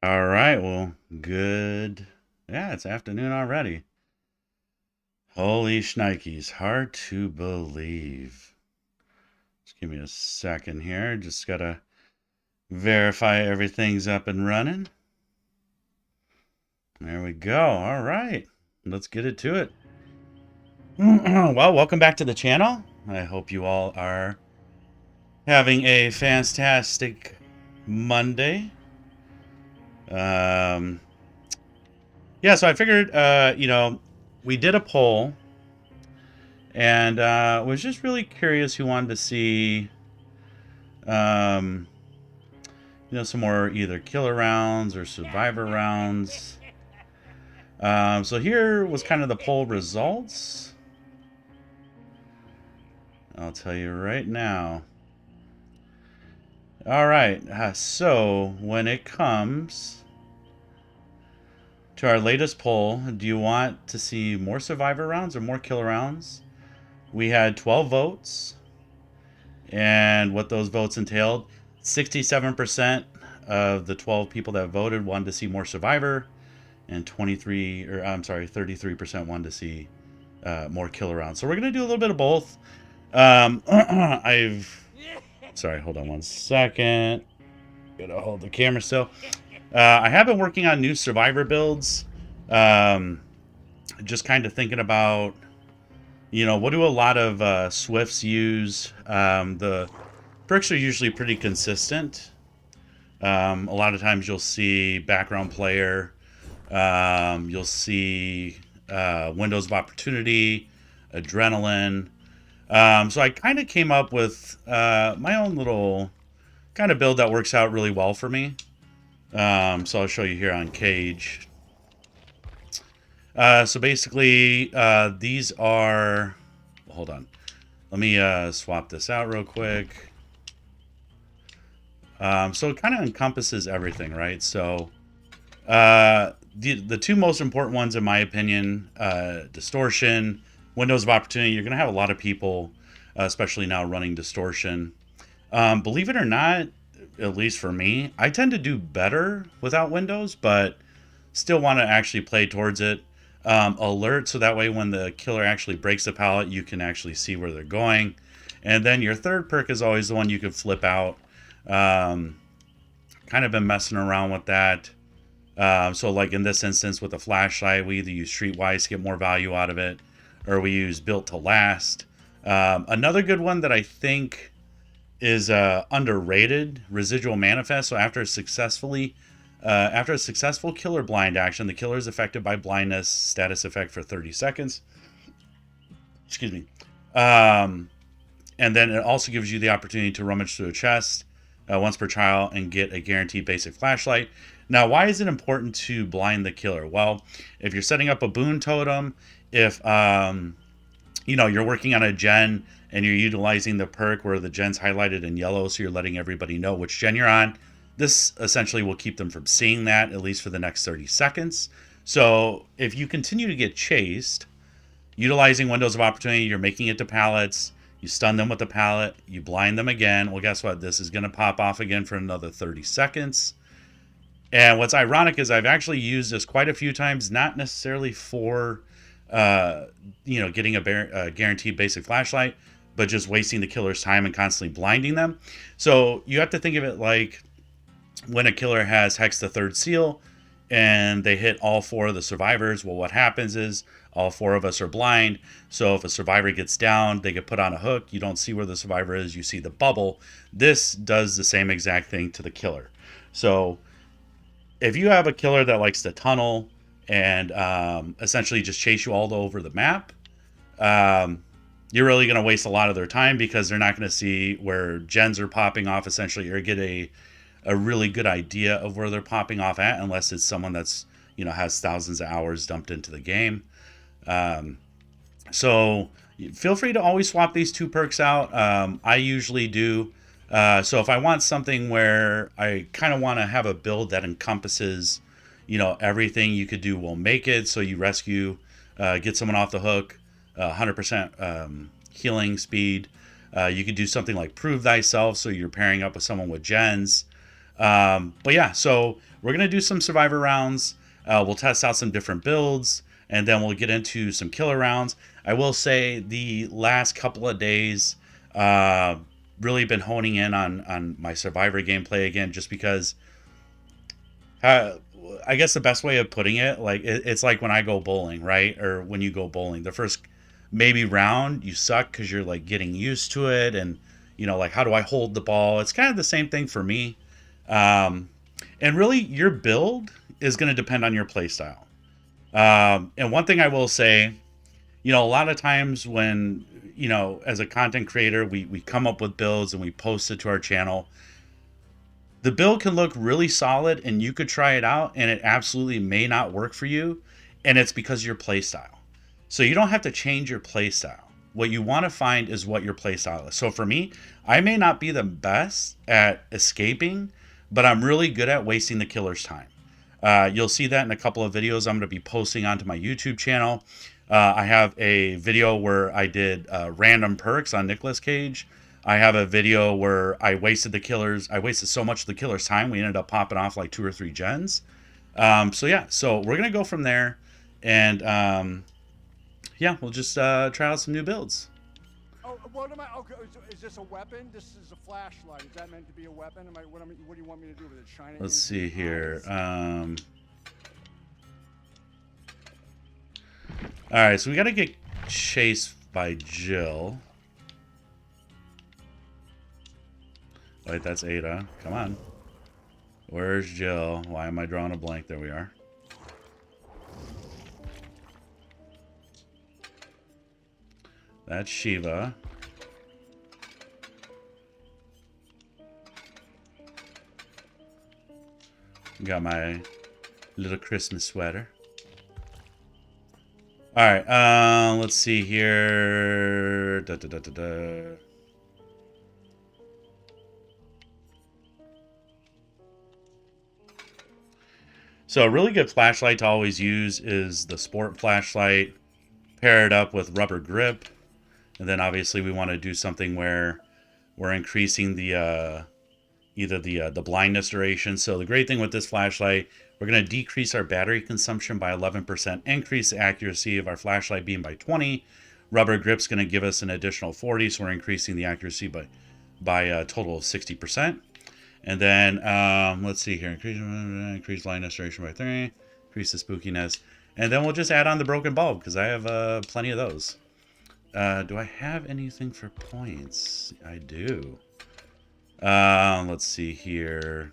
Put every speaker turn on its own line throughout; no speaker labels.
All right, well, good. Yeah, it's afternoon already. Holy shnikes, hard to believe. Just give me a second here. Just gotta verify everything's up and running. There we go. All right, let's get it to it. Well, welcome back to the channel. I hope you all are having a fantastic Monday. Um, yeah, so I figured, we did a poll and was just really curious who wanted to see, um, some more either killer rounds or survivor rounds. So here was kind of the poll results. I'll tell you right now. All right, so when it comes to our latest poll, do you want to see more survivor rounds or more killer rounds? We had 12 votes, and what those votes entailed, 67% of the 12 people that voted wanted to see more survivor, and 33% wanted to see more killer rounds. So we're gonna do a little bit of both. I've sorry, hold on one second. Gotta hold the camera still. I have been working on new survivor builds. Um, just kind of thinking about, what do a lot of Swifts use? The perks are usually pretty consistent. A lot of times you'll see background player, you'll see windows of opportunity, adrenaline. So I kind of came up with my own little kind of build that works out really well for me. So I'll show you here on Cage. So basically, these are. Hold on. Let me swap this out real quick. So it kind of encompasses everything, right? So the two most important ones, in my opinion, distortion, windows of opportunity. You're going to have a lot of people, especially now, running distortion. Believe it or not, at least for me, I tend to do better without windows, but still want to actually play towards it. Alert, so that way when the killer actually breaks the pallet, you can actually see where they're going. And then your third perk is always the one you can flip out. Um, Kind of been messing around with that. So like in this instance with the flashlight, we either use Streetwise to get more value out of it, or we use Built to Last. Another good one that I think is underrated, Residual Manifest. So after a successful killer blind action, the killer is affected by blindness status effect for 30 seconds. Excuse me. Um, and then it also gives you the opportunity to rummage through a chest once per trial and get a guaranteed basic flashlight. Now, why is it important to blind the killer? Well, if you're setting up a boon totem, if you're working on a gen and you're utilizing the perk where the gen's highlighted in yellow, so you're letting everybody know which gen you're on, this essentially will keep them from seeing that, at least for the next 30 seconds. So if you continue to get chased, utilizing windows of opportunity, you're making it to pallets, you stun them with the pallet, you blind them again. Well, guess what? This is going to pop off again for another 30 seconds. And what's ironic is I've actually used this quite a few times, not necessarily for, getting a guaranteed basic flashlight, but just wasting the killer's time and constantly blinding them. So you have to think of it like when a killer has Hex the Third Seal and they hit all four of the survivors. Well, what happens is all four of us are blind. So if a survivor gets down, they get put on a hook. You don't see where the survivor is. You see the bubble. This does the same exact thing to the killer. So if you have a killer that likes to tunnel and essentially just chase you all over the map, you're really going to waste a lot of their time because they're not going to see where gens are popping off essentially, or get a really good idea of where they're popping off at, unless it's someone that's has thousands of hours dumped into the game. So feel free to always swap these two perks out. I usually do. So if I want something where I kind of want to have a build that encompasses, everything you could do will make it. So you rescue, get someone off the hook, 100% healing speed. You could do something like Prove Thyself. So you're pairing up with someone with gens. But yeah, so we're gonna do some survivor rounds. We'll test out some different builds, and then we'll get into some killer rounds. I will say the last couple of days, uh, really been honing in on my survivor gameplay again, just because. Uh, I guess the best way of putting it, like it's like when I go bowling, right? Or when you go bowling, the first maybe round you suck because you're like getting used to it, and like how do I hold the ball? It's kind of the same thing for me. Um, and really, your build is going to depend on your play style. And one thing I will say, a lot of times when, as a content creator, we come up with builds and we post it to our channel. The build can look really solid and you could try it out and it absolutely may not work for you. And it's because of your play style. So you don't have to change your play style. What you want to find is what your play style is. So for me, I may not be the best at escaping, but I'm really good at wasting the killer's time. You'll see that in a couple of videos I'm going to be posting onto my YouTube channel. I have a video where I did random perks on Nicolas Cage. I have a video where I wasted so much of the killer's time, we ended up popping off like 2 or 3 gens. So yeah, so we're going to go from there. And yeah, we'll just try out some new builds.
Oh, what am I? Okay, is this a weapon? This is a flashlight. Is that meant to be a weapon? What do you want me to do with it? Shine it?
Let's see here. All right, so we got to get chased by Jill. Wait, that's Ada. Come on. Where's Jill? Why am I drawing a blank? There we are. That's Shiva. Got my little Christmas sweater. Alright, let's see here. So a really good flashlight to always use is the sport flashlight. Pair it up with rubber grip. And then obviously we want to do something where we're increasing the either the blindness duration. So the great thing with this flashlight, we're going to decrease our battery consumption by 11%, increase the accuracy of our flashlight beam by 20. Rubber grip's going to give us an additional 40, so we're increasing the accuracy by a total of 60%. And then let's see here, increase blindness duration by 3, increase the spookiness, and then we'll just add on the broken bulb because I have plenty of those. Do I have anything for points? I do. Let's see here.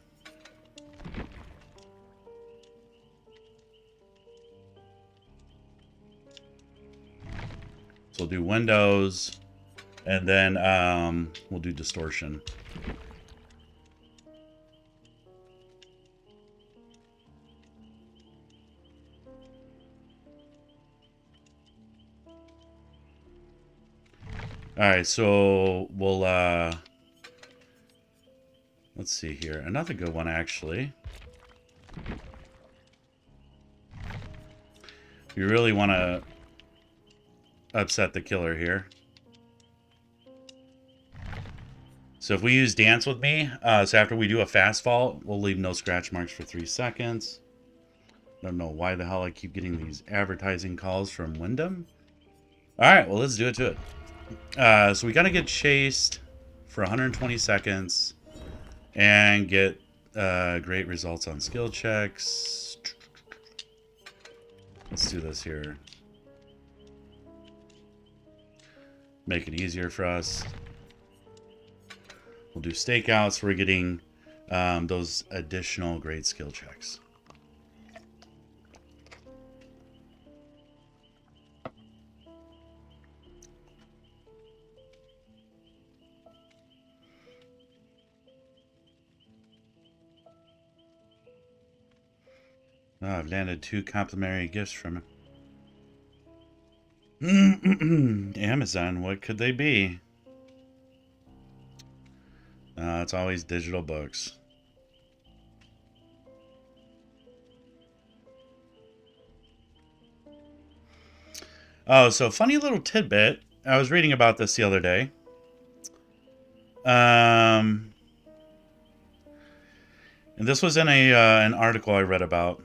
So we'll do windows, and then we'll do distortion. All right, so we'll let's see here. Another good one, actually. We really want to upset the killer here. So if we use Dance With Me, so after we do a fast fall, we'll leave no scratch marks for 3 seconds. Don't know why the hell I keep getting these advertising calls from Wyndham. All right, well, let's do it to it. So we got to get chased for 120 seconds and get great results on skill checks. Let's do this here. Make it easier for us. We'll do stakeouts. We're getting those additional great skill checks. Oh, I've landed 2 complimentary gifts from him. Amazon, what could they be? It's always digital books. Oh, so funny little tidbit. I was reading about this the other day. And this was in a an article I read about.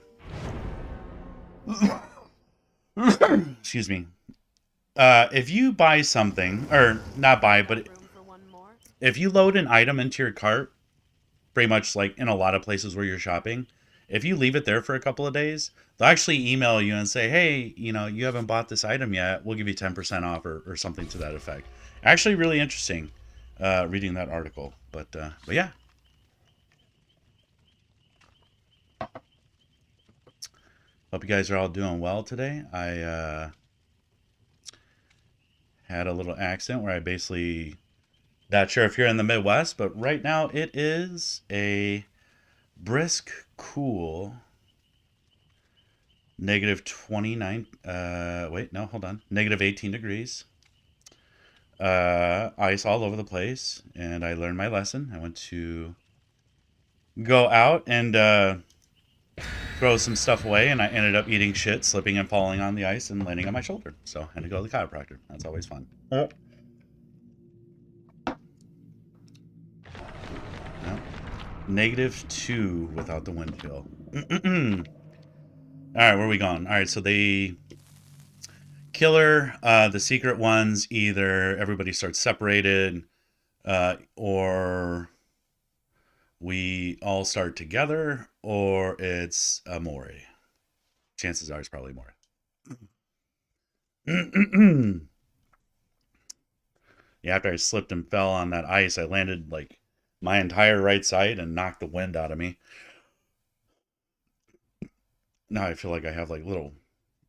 Excuse me. If you buy something, or not buy, but if you load an item into your cart, pretty much like in a lot of places where you're shopping, if you leave it there for a couple of days, they'll actually email you and say, hey, you know, you haven't bought this item yet. We'll give you 10% off or something to that effect. Actually, really interesting reading that article. But yeah. Hope you guys are all doing well today. I had a little accident where I basically, not sure if you're in the Midwest, but right now it is a brisk, cool negative 29. Wait, no, hold on. Negative 18 degrees. Ice all over the place. And I learned my lesson. I went to go out and throw some stuff away, and I ended up eating shit, slipping and falling on the ice and landing on my shoulder. So I had to go to the chiropractor. That's always fun. Oh. No. -2 without the wind chill. All right, where are we going? All right, so they killer the secret ones. Either everybody starts separated, or we all start together, or it's a Mori. Chances are it's probably Mori. Yeah, after I slipped and fell on that ice, I landed like my entire right side and knocked the wind out of me. Now I feel like I have like little,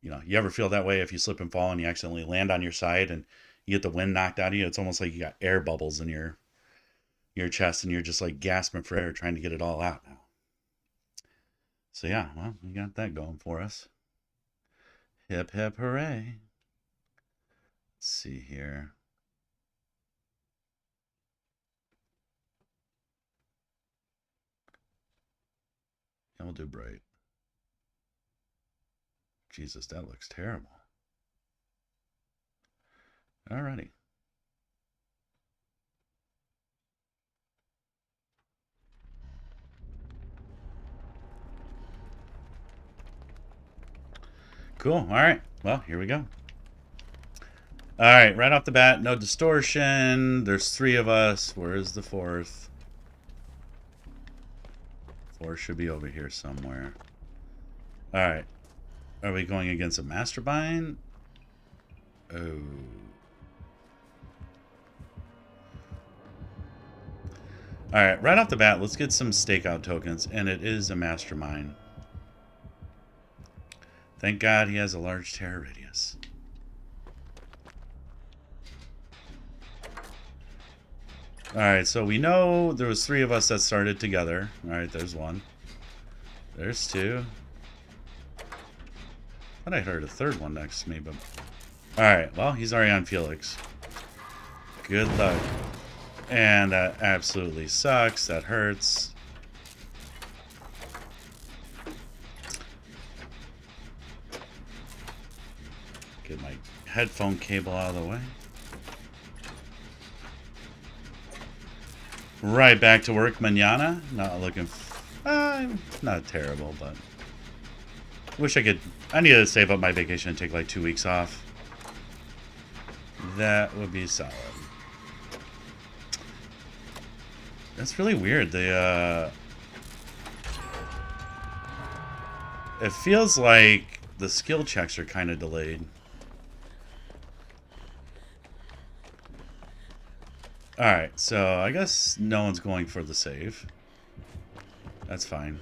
you know, you ever feel that way if you slip and fall and you accidentally land on your side and you get the wind knocked out of you? It's almost like you got air bubbles in your chest and you're just like gasping for air trying to get it all out now. So yeah, well, we got that going for us. Hip hip hooray. Let's see here. Yeah, we'll do bright. Jesus, that looks terrible. Alrighty. Cool. All right. Well, here we go. All right. Right off the bat, no distortion. There's 3 of us. Where is the 4th? 4 should be over here somewhere. All right. Are we going against a mastermind? Oh. All right. Right off the bat, let's get some stakeout tokens. And it is a mastermind. Thank God he has a large terror radius. Alright, so we know there was 3 of us that started together. Alright, there's 1. There's 2. I thought I heard a 3rd one next to me, but... Alright, well, he's already on Felix. Good luck. And that absolutely sucks. That hurts. Get my headphone cable out of the way. Right back to work manana. Not looking... not terrible, but... Wish I could... I need to save up my vacation and take like 2 weeks off. That would be solid. That's really weird. They, it feels like the skill checks are kind of delayed. Alright, so I guess no one's going for the save. That's fine.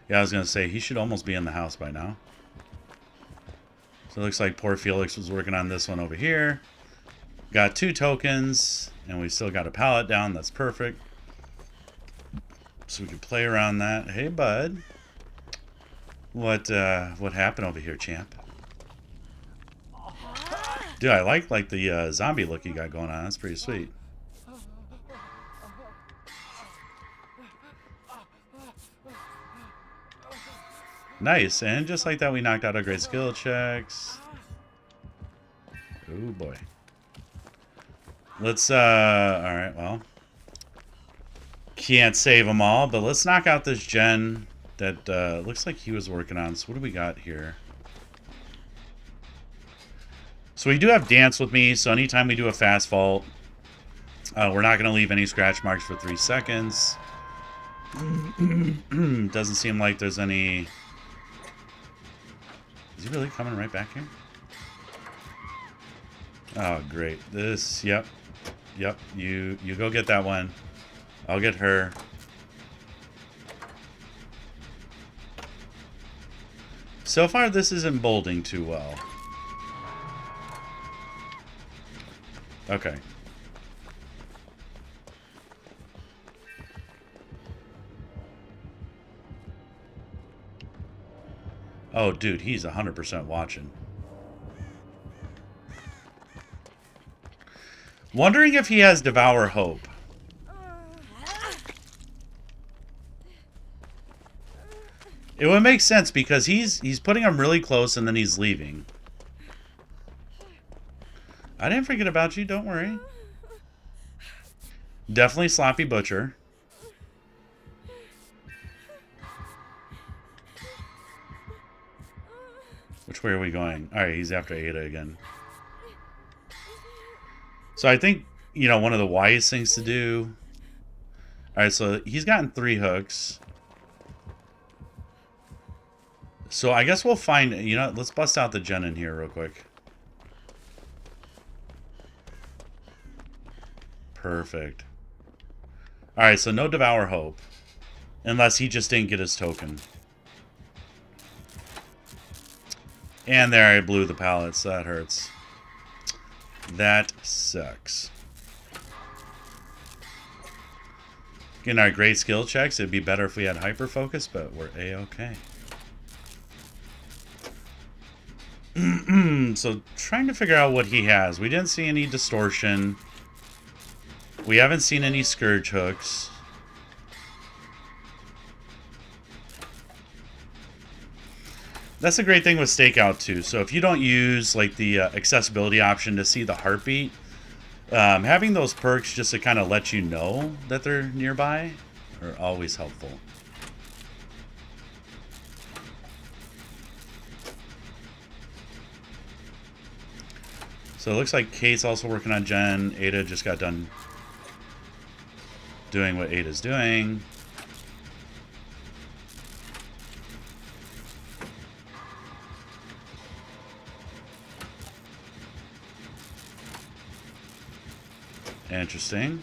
Yeah, I was going to say, he should almost be in the house by now. So it looks like poor Felix was working on this one over here. Got 2 tokens, and we still got a pallet down. That's perfect. So we can play around that. Hey, bud. What happened over here, champ? Dude, I like the zombie look you got going on. That's pretty sweet. Nice, and just like that, we knocked out our great skill checks. Oh boy. Let's, all right, well. Can't save them all, but let's knock out this gen that looks like he was working on. So what do we got here? So we do have Dance with Me, so anytime we do a fast vault, we're not going to leave any scratch marks for 3 seconds. Doesn't seem like there's any... Is he really coming right back here? Oh, great. This, yep. Yep, you go get that one. I'll get her. So far, this isn't bolding too well. Okay. Oh, dude, he's 100% watching. Wondering if he has Devour Hope. It would make sense because he's putting him really close and then he's leaving. I didn't forget about you, don't worry. Definitely Sloppy Butcher. Which way are we going? Alright, he's after Ada again. So I think, you know, one of the wise things to do... Alright, so he's gotten 3 hooks. So I guess we'll find... You know, let's bust out the gen in here real quick. Perfect. Alright, so no Devour Hope. Unless he just didn't get his token. And there I blew the pallets. So that hurts. That sucks. Getting our great skill checks. It'd be better if we had hyper focus, but we're A-okay. So trying to figure out what he has. We didn't see any distortion. We haven't seen any scourge hooks. That's a great thing with Stakeout too. So if you don't use like the accessibility option to see the heartbeat, having those perks just to kind of let you know that they're nearby are always helpful. So it looks like Kate's also working on Gen. Ada just got done doing what Ada's doing. Interesting.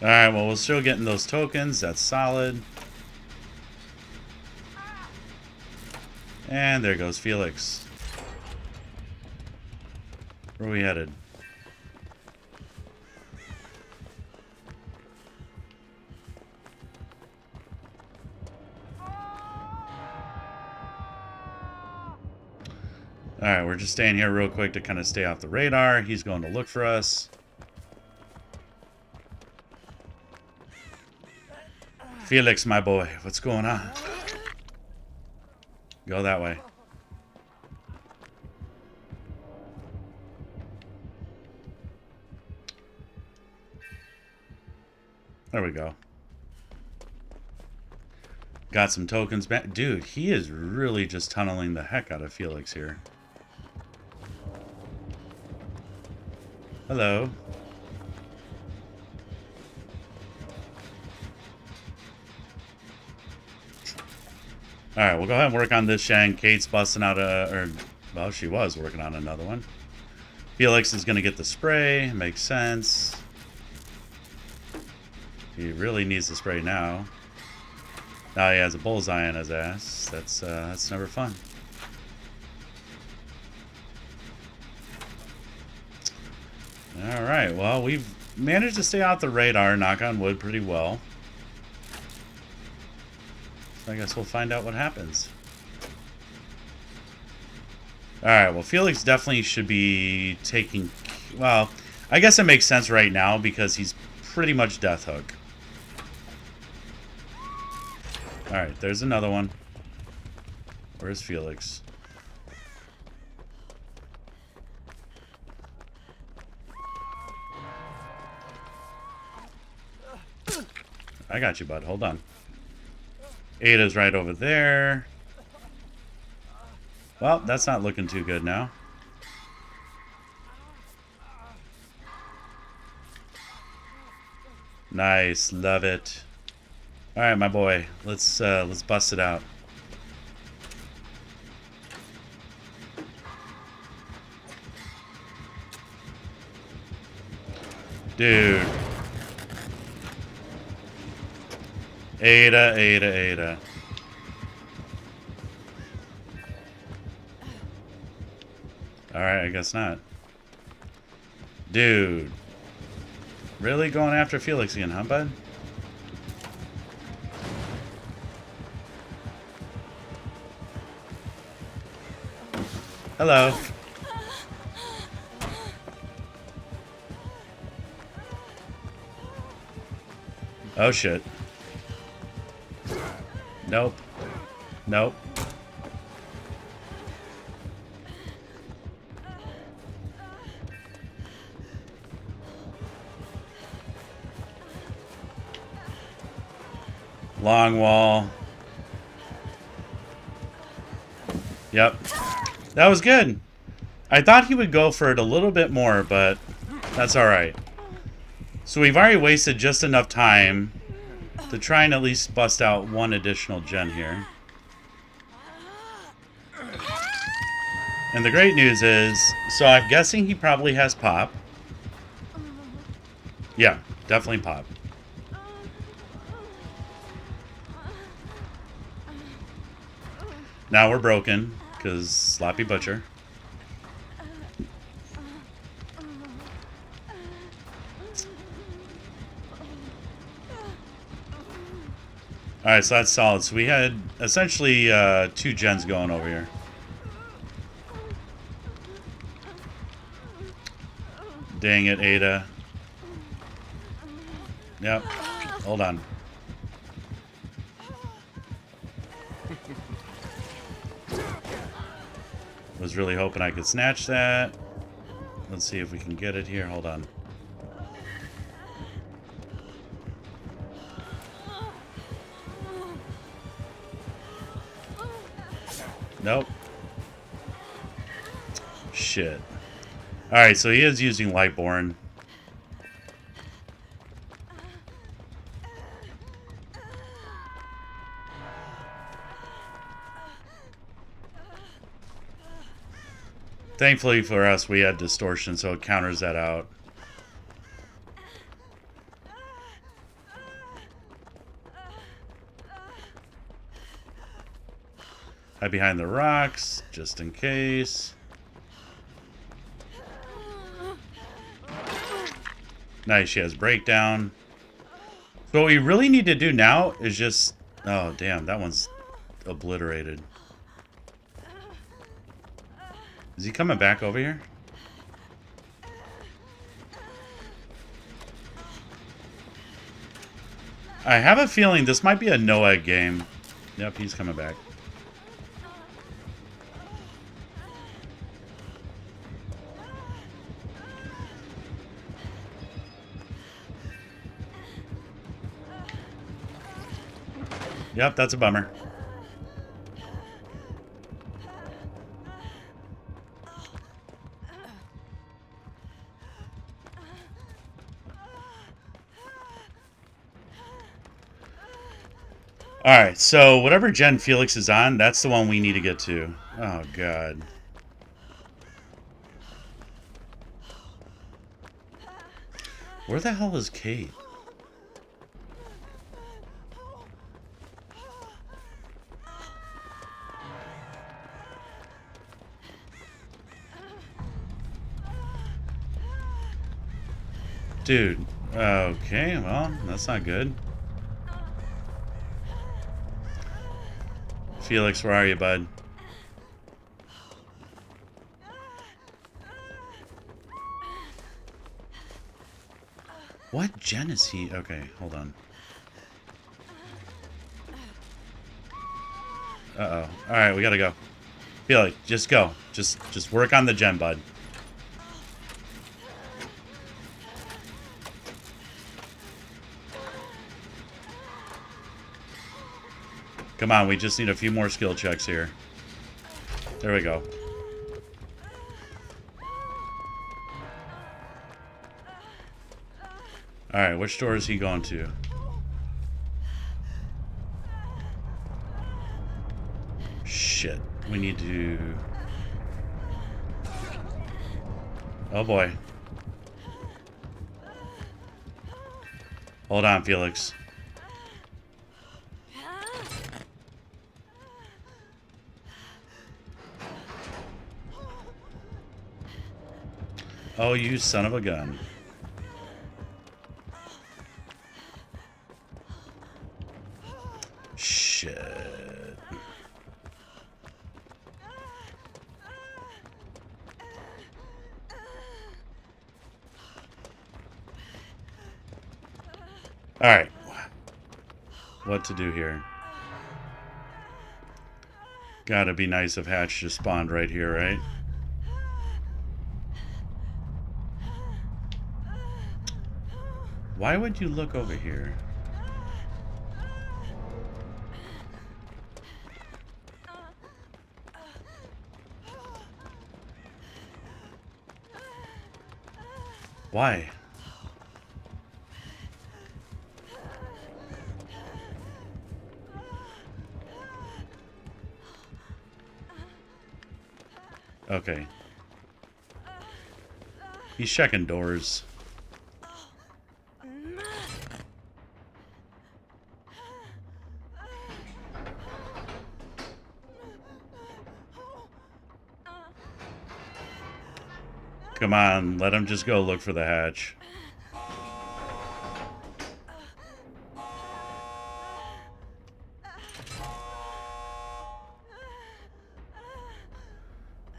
Alright, well, we're still getting those tokens. That's solid. And there goes Felix. Where are we headed? Alright, we're just staying here real quick to kind of stay off the radar. He's going to look for us. Felix, my boy, what's going on? Go that way. There we go. Got some tokens back. Dude, he is really just tunneling the heck out of Felix here. Hello. Alright, we'll go ahead and work on this Shang. Kate's busting out well, she was working on another one. Felix is going to get the spray. Makes sense. He really needs the spray now. Now he has a bullseye on his ass. That's never fun. Alright, well, we've managed to stay off the radar, knock on wood, pretty well. So I guess we'll find out what happens. Alright, well, Felix definitely should be taking... Well, I guess it makes sense right now because he's pretty much Death Hook. Alright, there's another one. Where's Felix? I got you, bud. Hold on. Ada's right over there. Well, that's not looking too good now. Nice, love it. All right, my boy. Let's bust it out. Dude. Ada. Alright, I guess not. Dude. Really going after Felix again, huh, bud? Hello. Oh, shit. Nope. Nope. Long wall. Yep. That was good. I thought he would go for it a little bit more, but that's alright. So we've already wasted just enough time to try and at least bust out one additional gen here. And the great news is, so I'm guessing he probably has pop. Yeah, definitely pop. Now we're broken, because Sloppy Butcher. Alright, so that's solid. So we had essentially 2 gens going over here. Dang it, Ada. Yep. Hold on. Was really hoping I could snatch that. Let's see if we can get it here. Hold on. Nope. Shit. Alright, so he is using Lightborn. Thankfully for us, we had Distortion, so it counters that out. Hide behind the rocks, just in case. Nice, she has Breakdown. So what we really need to do now is just... Oh, damn, that one's obliterated. Is he coming back over here? I have a feeling this might be a no-egg game. Yep, he's coming back. Yep, that's a bummer. Alright, so whatever gen Felix is on, that's the one we need to get to. Oh, God. Where the hell is Kate? Dude. Okay, well, that's not good. Felix, where are you, bud? What gen is he? Okay, hold on. Uh-oh. Alright, we gotta go. Felix, just go. Just work on the gen, bud. Come on, we just need a few more skill checks here. There we go. Alright, which door is he going to? Shit. We need to... Oh boy. Hold on, Felix. Oh, you son of a gun. Shit. Alright. What to do here? Gotta be nice if Hatch just spawned right here, right? Why would you look over here? Why? Okay. He's checking doors. Come on, let him just go look for the hatch.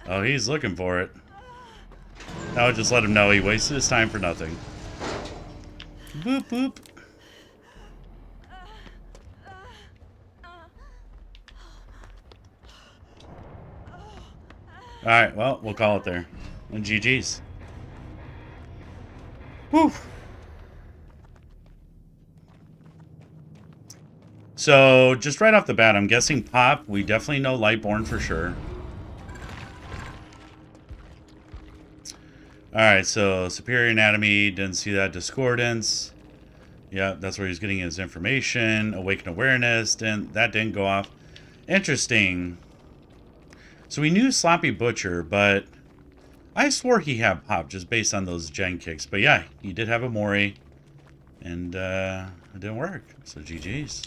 Oh, he's looking for it. I would just let him know he wasted his time for nothing. Boop, boop. Alright, well, we'll call it there. And GG's. Whew. So, just right off the bat, I'm guessing Pop. We definitely know Lightborn for sure. Alright, so Superior Anatomy, didn't see that. Discordance. Yeah, that's where he's getting his information. Awakened Awareness, that didn't go off. Interesting. So we knew Sloppy Butcher, but I swore he had Pop just based on those gen kicks. But yeah, he did have a Mori, and it didn't work. So GG's.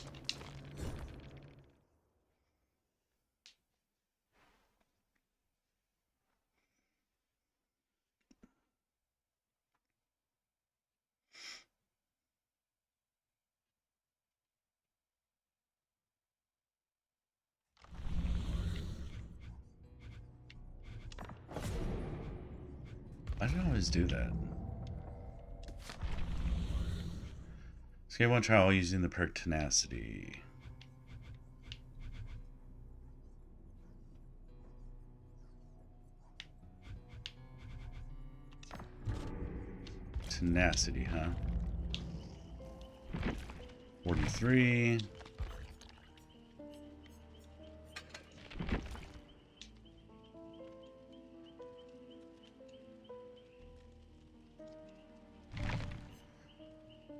I don't always do that. Escape one trial using the perk Tenacity. Tenacity, huh? 43.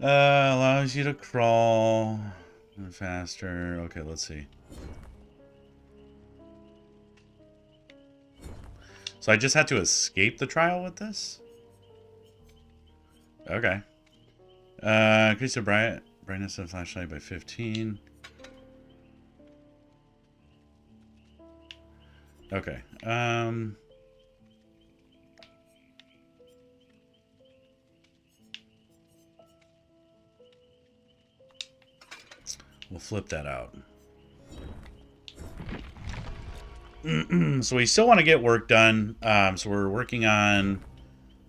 Allows you to crawl faster. Okay, let's see. So I just had to escape the trial with this? Okay. Increase the brightness of flashlight by 15. Okay. We'll flip that out. So we still want to get work done. So we're working on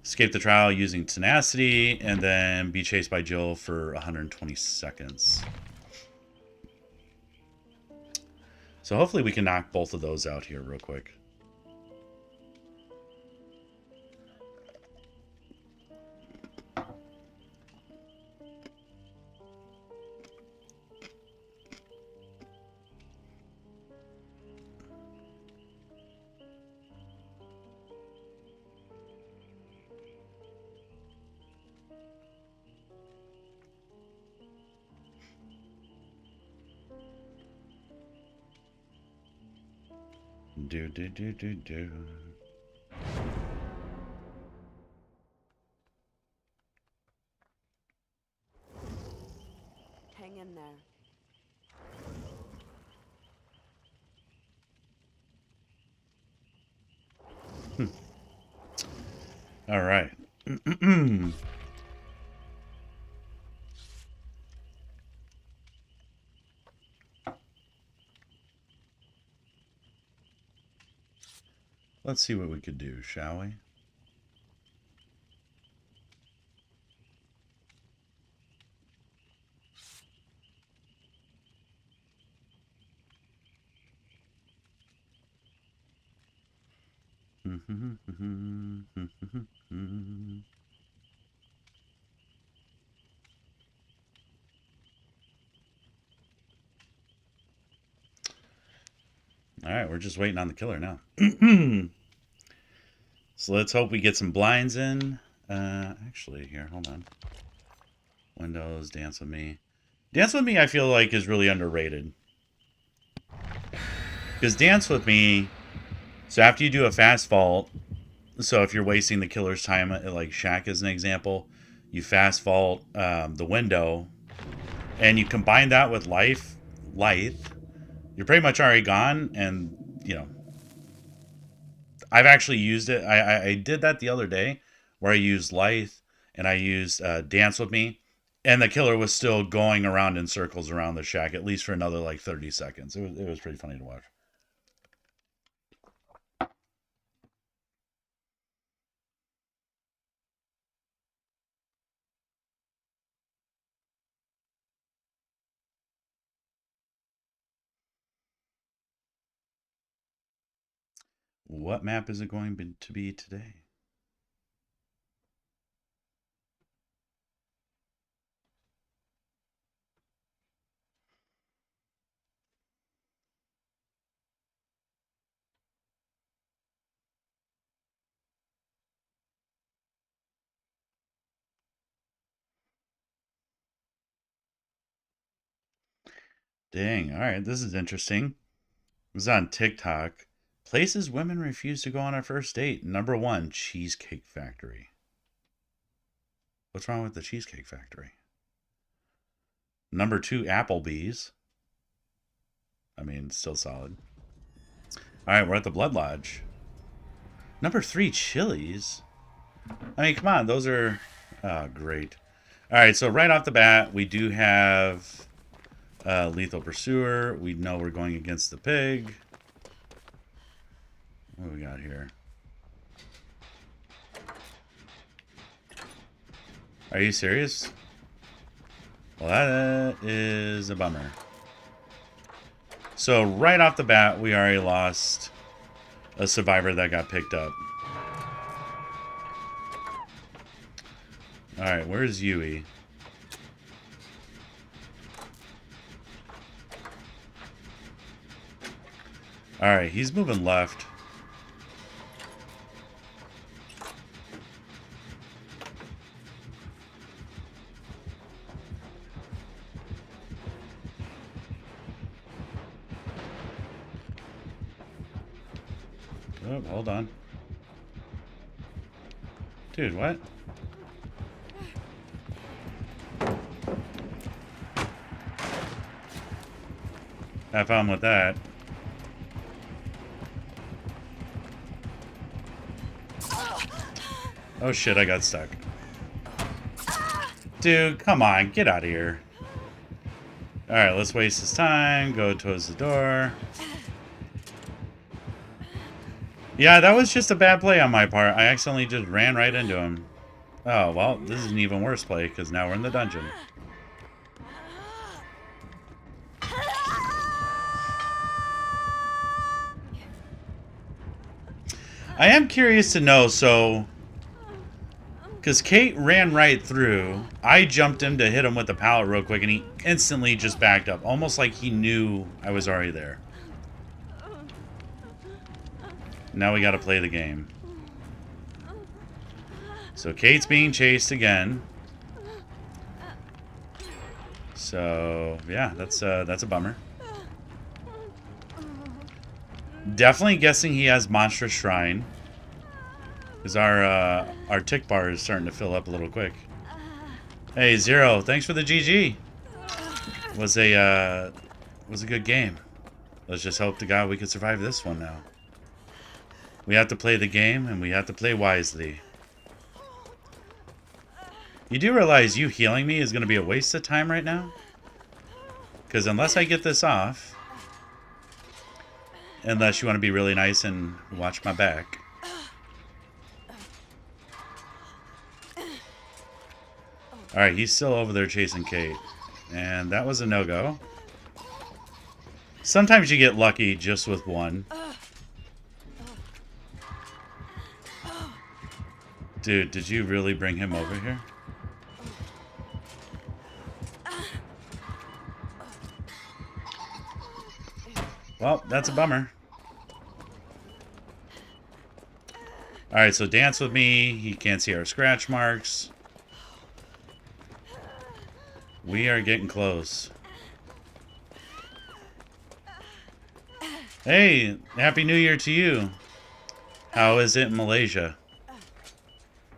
escape the trial using Tenacity and then be chased by Jill for 120 seconds. So hopefully we can knock both of those out here real quick. Do do do do do.
Hang in there.
All right. Let's see what we could do, shall we? All right, we're just waiting on the killer now. So let's hope we get some blinds in. Actually, here, hold on. Windows, Dance With Me. Dance With Me, I feel like, is really underrated. Because Dance With Me, so after you do a fast vault, so if you're wasting the killer's time, like Shaq as an example, you fast vault the window, and you combine that with Lithe, you're pretty much already gone, and, you know, I've actually used it. I did that the other day, where I used Lithe, and I used Dance With Me, and the killer was still going around in circles around the shack, at least for another, like, 30 seconds. It was pretty funny to watch. What map is it going to be today? Dang, alright, this is interesting. It was on TikTok. Places women refuse to go on a first date. Number 1, Cheesecake Factory. What's wrong with the Cheesecake Factory? Number 2, Applebee's. I mean, still solid. Alright, we're at the Blood Lodge. Number 3, Chili's. I mean, come on, those are... Oh, great. Alright, so right off the bat, we do have Lethal Pursuer. We know we're going against the pig. What do we got here? Are you serious? Well, that is a bummer. So right off the bat, we already lost a survivor that got picked up. Alright, where's Yui? Alright, he's moving left. Oh, hold on. Dude, what? Have fun with that. Oh shit, I got stuck. Dude, come on, get out of here. Alright, let's waste his time. Go towards the door. Yeah, that was just a bad play on my part. I accidentally just ran right into him. Oh, well, this is an even worse play, because now we're in the dungeon. I am curious to know, so... Because Kate ran right through. I jumped him to hit him with the pallet real quick, and he instantly just backed up. Almost like he knew I was already there. Now we gotta play the game. So Kate's being chased again. So, yeah, that's a bummer. Definitely guessing he has Monstrous Shrine. Because our tick bar is starting to fill up a little quick. Hey, Zero, thanks for the GG. Was a good game. Let's just hope to God we could survive this one now. We have to play the game, and we have to play wisely. You do realize you healing me is going to be a waste of time right now? Because unless I get this off, unless you want to be really nice and watch my back. Alright, he's still over there chasing Kate. And that was a no-go. Sometimes you get lucky just with one. Dude, did you really bring him over here? Well, that's a bummer. Alright, so dance with me. He can't see our scratch marks. We are getting close. Hey, Happy New Year to you. How is it in Malaysia?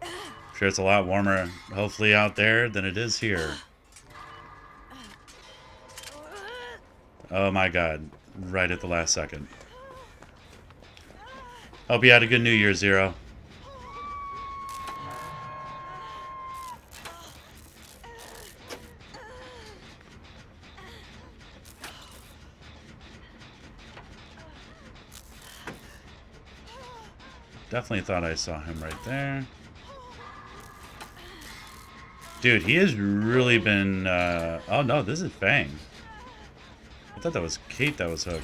I'm sure it's a lot warmer, hopefully, out there than it is here. Oh my God. Right at the last second. Hope you had a good New Year, Zero. Definitely thought I saw him right there. Dude, he has really been... Oh, no, this is Fang. I thought that was Kate that was hooked.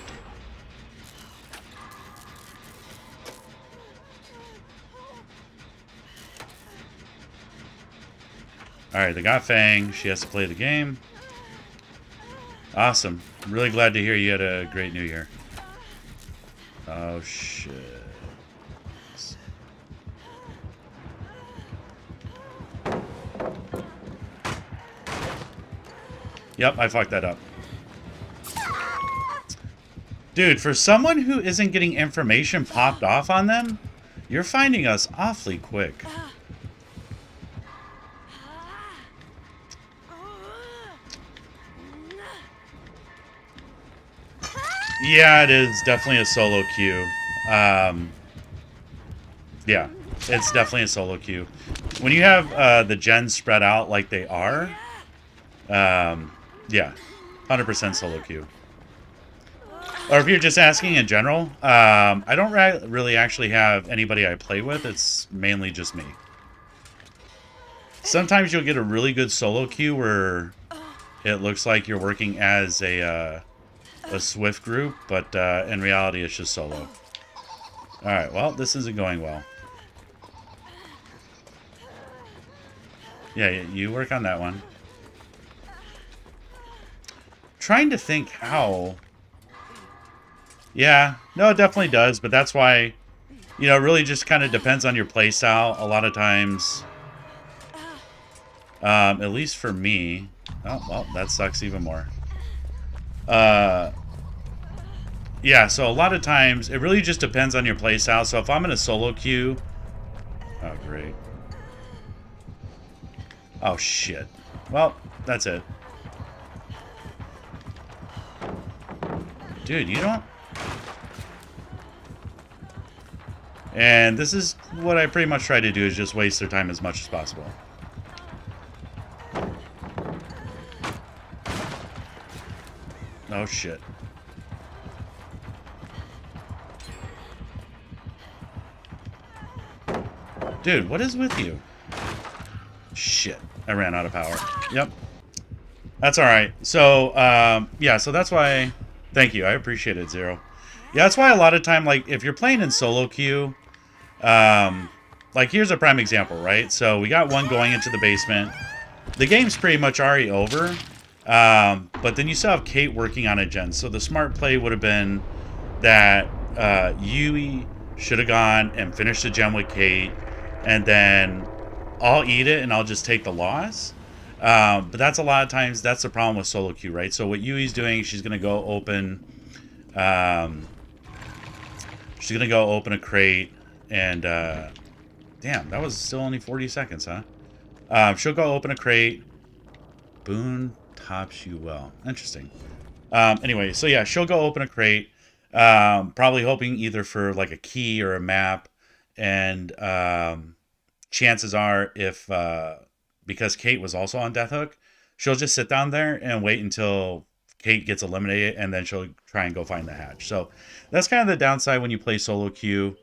Alright, they got Fang. She has to play the game. Awesome. I'm really glad to hear you had a great New Year. Oh, shit. Yep, I fucked that up. Dude, for someone who isn't getting information popped off on them, you're finding us awfully quick. Yeah, it is definitely a solo queue. Yeah, it's definitely a solo queue. When you have the gens spread out like they are, yeah, 100% solo queue. Or if you're just asking in general, I don't really actually have anybody I play with. It's mainly just me. Sometimes you'll get a really good solo queue where it looks like you're working as a Swift group, but in reality it's just solo. Alright, well, this isn't going well. Yeah, you work on that one. Trying to think how... Yeah, no, it definitely does, but that's why, you know, it really just kind of depends on your playstyle. A lot of times, at least for me... Oh, well, that sucks even more. Yeah, so a lot of times, it really just depends on your playstyle. So if I'm in a solo queue... Oh, great. Oh, shit. Well, that's it. Dude, you don't... And this is what I pretty much try to do, is just waste their time as much as possible. Oh, shit. Dude, what is with you? Shit. I ran out of power. Yep. That's alright. So, yeah, so that's why... Thank you. I appreciate it, Zero. Yeah, that's why a lot of time, like, if you're playing in solo queue, like, here's a prime example, right? So, we got one going into the basement. The game's pretty much already over, but then you still have Kate working on a gen. So, the smart play would have been that Yui should have gone and finished the gen with Kate, and then I'll eat it and I'll just take the loss. But that's a lot of times, that's the problem with solo queue, right? So what Yui's doing, she's going to go open She's going to go open a crate and, damn, that was still only 40 seconds, huh? She'll go open a crate. Boone tops you well. Interesting. Anyway, so yeah, she'll go open a crate, probably hoping either for like a key or a map. And chances are, if because Kate was also on Death Hook, she'll just sit down there and wait until Kate gets eliminated, and then she'll try and go find the hatch. So that's kind of the downside when you play solo queue.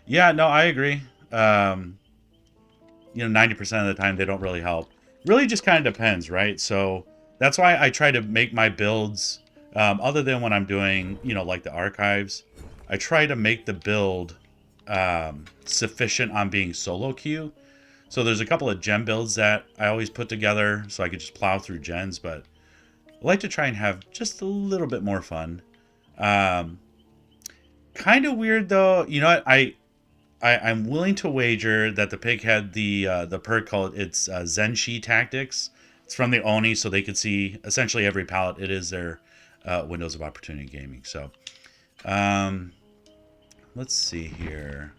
Yeah, no, I agree. 90% of the time they don't really help. Really just kind of depends, right? So that's why I try to make my builds, other than when I'm doing, like the archives, I try to make the build sufficient on being solo queue. So there's a couple of gen builds that I always put together so I could just plow through gens, but I like to try and have just a little bit more fun. Kind of weird though. You know what? I'm willing to wager that the pig had the perk called Zenshi Tactics. It's from the Oni, so they could see essentially every palette. It is their Windows of Opportunity Gaming. So, let's see here.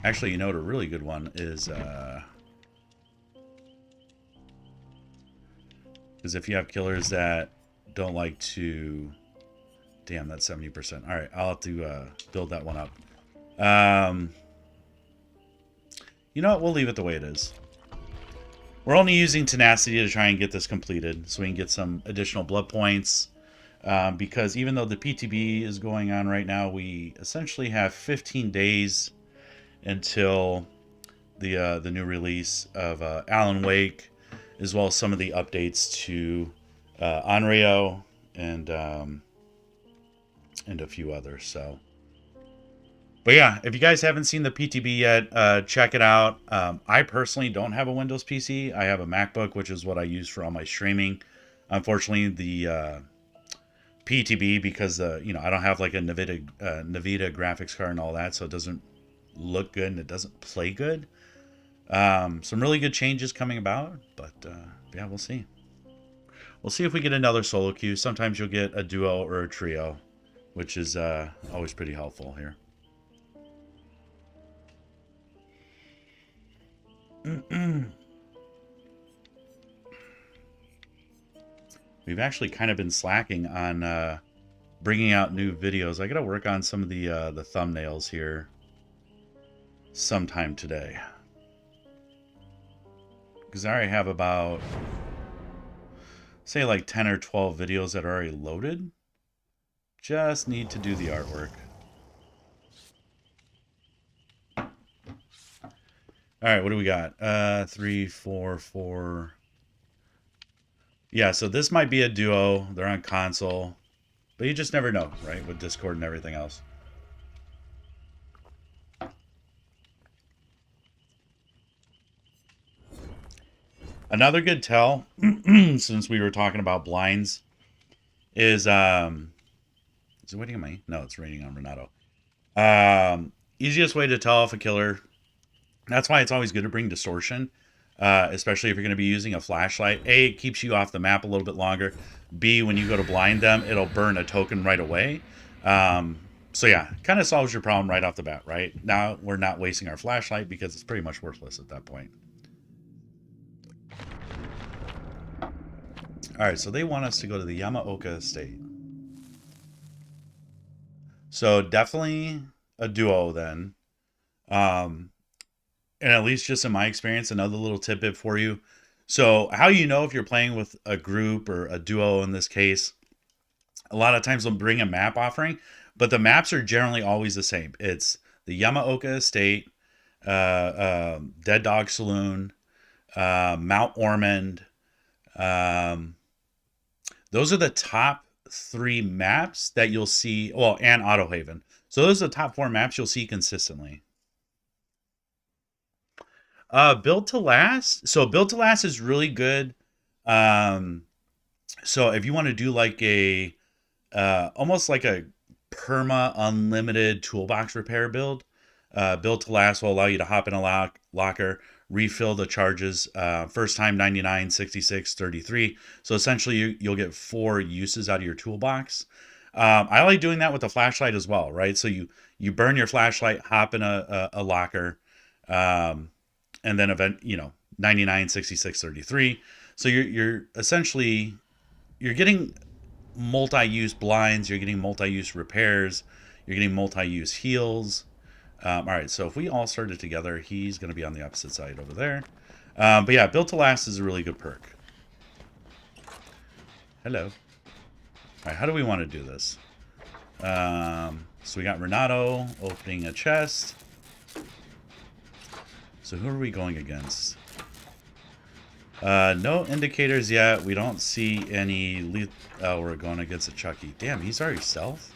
Actually, what a really good one is because if you have killers that don't like to, damn, that's 70%. All right, I'll have to build that one up. You know what? We'll leave it the way it is. We're only using tenacity to try and get this completed so we can get some additional blood points. Because even though the PTB is going on right now, we essentially have 15 days until the new release of Alan Wake, as well as some of the updates to Onryo and a few others. So. But yeah, if you guys haven't seen the PTB yet, check it out. I personally don't have a Windows PC. I have a MacBook, which is what I use for all my streaming. Unfortunately, the PTB, because I don't have like a Nvidia graphics card and all that, so it doesn't look good and it doesn't play good. Some really good changes coming about, but yeah, we'll see. We'll see if we get another solo queue. Sometimes you'll get a duo or a trio, which is always pretty helpful here. We've actually kind of been slacking on bringing out new videos. I gotta work on some of the thumbnails here sometime today, because I already have about, say, like 10 or 12 videos that are already loaded. Just need to do the artwork. All right, what do we got? 3, 4, 4. Yeah, so this might be a duo. They're on console. But you just never know, right? With Discord and everything else. Another good tell, since we were talking about blinds, is it waiting on me? No, it's raining on Renato. Easiest way to tell if a killer. That's why it's always good to bring distortion, especially if you're going to be using a flashlight. A, it keeps you off the map a little bit longer. B, when you go to blind them, it'll burn a token right away. So yeah, kind of solves your problem right off the bat, right? Now we're not wasting our flashlight because it's pretty much worthless at that point. All right, so they want us to go to the Yamaoka estate. So definitely a duo then. And at least just in my experience, another little tidbit for you. So how you know if you're playing with a group or a duo in this case, a lot of times they'll bring a map offering, but the maps are generally always the same. It's the Yamaoka Estate, Dead Dog Saloon, Mount Ormond. Those are the top 3 maps that you'll see, well, and Autohaven. So those are the top 4 maps you'll see consistently. Build to Last. So Build to Last is really good. So if you want to do like a almost like a perma unlimited toolbox repair build, Build to Last will allow you to hop in a locker, refill the charges, first time 99, 66, 33. So essentially you'll get 4 uses out of your toolbox. I like doing that with the flashlight as well, right? So you burn your flashlight, hop in a locker, um, and then 99, 66, 33. So you're essentially you're getting multi-use blinds, you're getting multi-use repairs, you're getting multi-use heals. All right, so if we all started together, he's going to be on the opposite side over there. But yeah, Built to Last is a really good perk. Hello. All right, how do we want to do this? So we got Renato opening a chest. So who are we going against? No indicators yet. We don't see any... Oh, we're going against a Chucky. Damn, he's already stealth?